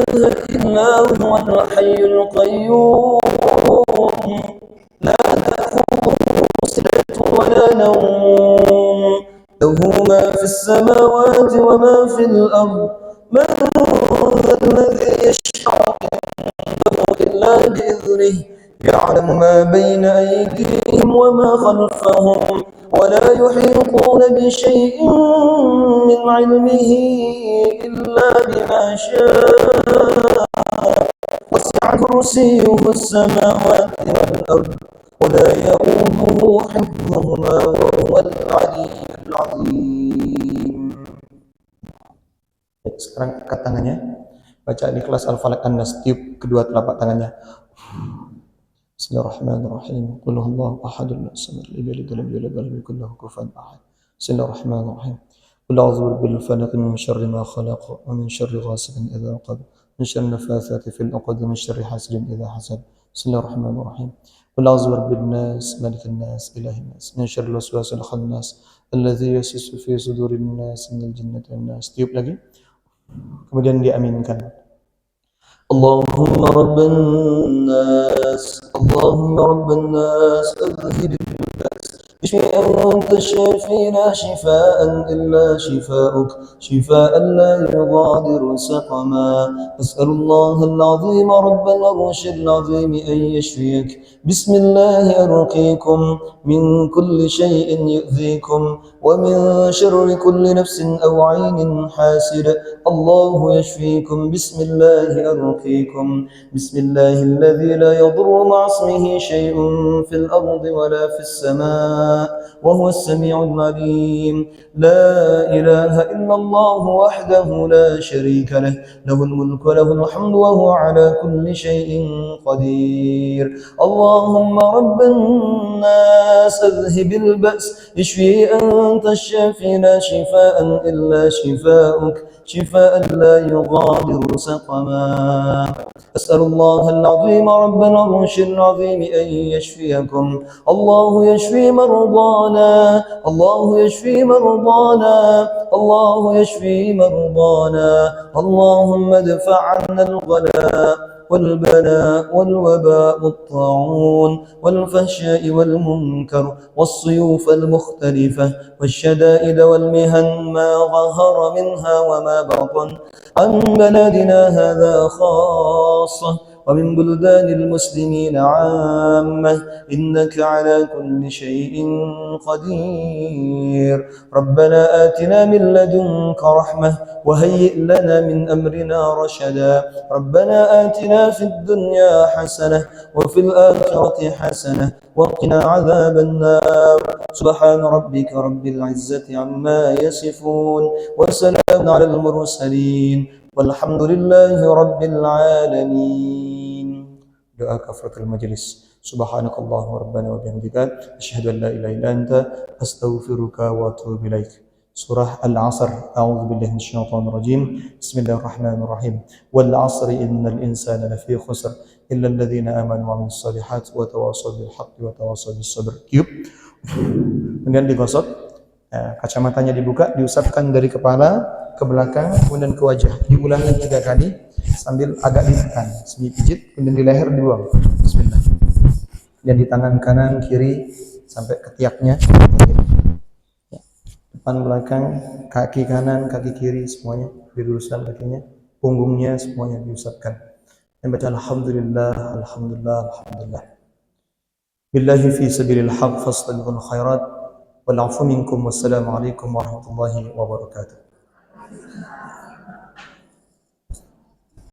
إلا هو الحي القيوم لا تأخذه سنة ولا نوم له ما في السماوات وما في الأرض من ذا الذي يشفع عنده إلا بإذنه يعلم ما بين أيديهم وما خلفهم ولا يحيطون بشيء من علمه إلا بما شاء وسع كرسيه السماوات والأرض ولا يؤوده حفظهما وهو العلي العظيم. Sekarang angkat tangannya, baca Ikhlas Al-Falaq An-Nas, tiup kedua telapak tangannya. Bismillahirrahmanirrahim. Qul huwallahu ahadun samad lam yalid walam yulad walam yakul lahu kufuwan ahad. Bismillahirrahmanirrahim. Qul a'udzu birabbil falaq min syarri ma khalaq wa min syarri ghasiqin idza waqab min syarri nafathati fil 'uqad min syarri hasidin idza hasad. Bismillahirrahmanirrahim. Qul a'udzu birabbin nas malikin nas ilahin nas min syarril waswasil khannas alladzi yuwaswisu fi sudurin nas minal jinnati wan nas. Tiup lagi. Kemudian diaminkan. Allahumma rabban nas Allahumma rabban nas adhhib اشف أنت الشافي لا شفاء إلا شفاؤك شفاء لا يغادر سقما أسأل الله العظيم رب العرش العظيم أن يشفيك بسم الله أرقيكم من كل شيء يؤذيكم ومن شر كل نفس أو عين حاسد الله يشفيكم بسم الله أرقيكم بسم الله الذي لا يضر مع اسمه شيء في الأرض ولا في السماء وهو السميع العليم لا إله إلا الله وحده لا شريك له له الملك وله الحمد وهو على كل شيء قدير اللهم رب الناس أذهب البأس اشفي أنت الشافي لا شفاء إلا شفاؤك شفاء لا يغادر سقما أسأل الله العظيم رب العرش العظيم أن يشفيكم الله يشفي مرضانا الله يشفي مرضانا الله يشفي مرضانا اللهم ادفع عنا الغلاء والبلاء والوباء والطاعون والفحشاء والمنكر والصيوف المختلفة والشدائد والمهن ما ظهر منها وما بطن عن بلدنا هذا خاصة ومن بلدان المسلمين عامة إنك على كل شيء قدير ربنا آتنا من لدنك رحمة وهيئ لنا من أمرنا رشدا ربنا آتنا في الدنيا حسنة وفي الآخرة حسنة وقنا عذاب النار سبحان ربك رب العزة عما يصفون وسلام على المرسلين والحمد لله رب العالمين. Doa kafaratul majlis. Subhanakallahumma rabbana wa bihamdika asyhadu an la ilaha illa anta astaghfiruka wa atubu ilaik. Surah Al-'Asr. A'udzu billahi minasyaitonir rajim. Bismillahirrahmanirrahim. Wal 'asri innal insana lafi khusr illa alladhina amanu wa 'amilus solihati wa tawassaw bil haqqi wa tawassaw bis sabr. Kemudian digosok, kacamatanya dibuka, diusapkan dari kepala ke belakang, kemudian ke wajah, diulangi 3 kali sambil agak ditekan, semi pijit, kemudian di leher dibuang. Bismillah. Dan di tangan kanan kiri sampai ketiaknya, depan belakang, kaki kanan, kaki kiri semuanya diluruskan kakinya, punggungnya semuanya diusapkan. yang baca alhamdulillah, alhamdulillah, alhamdulillah. Billahi fi sabilil haq fastabiqul khairat wal afu minkum wassalamu alaikum warahmatullahi wabarakatuh.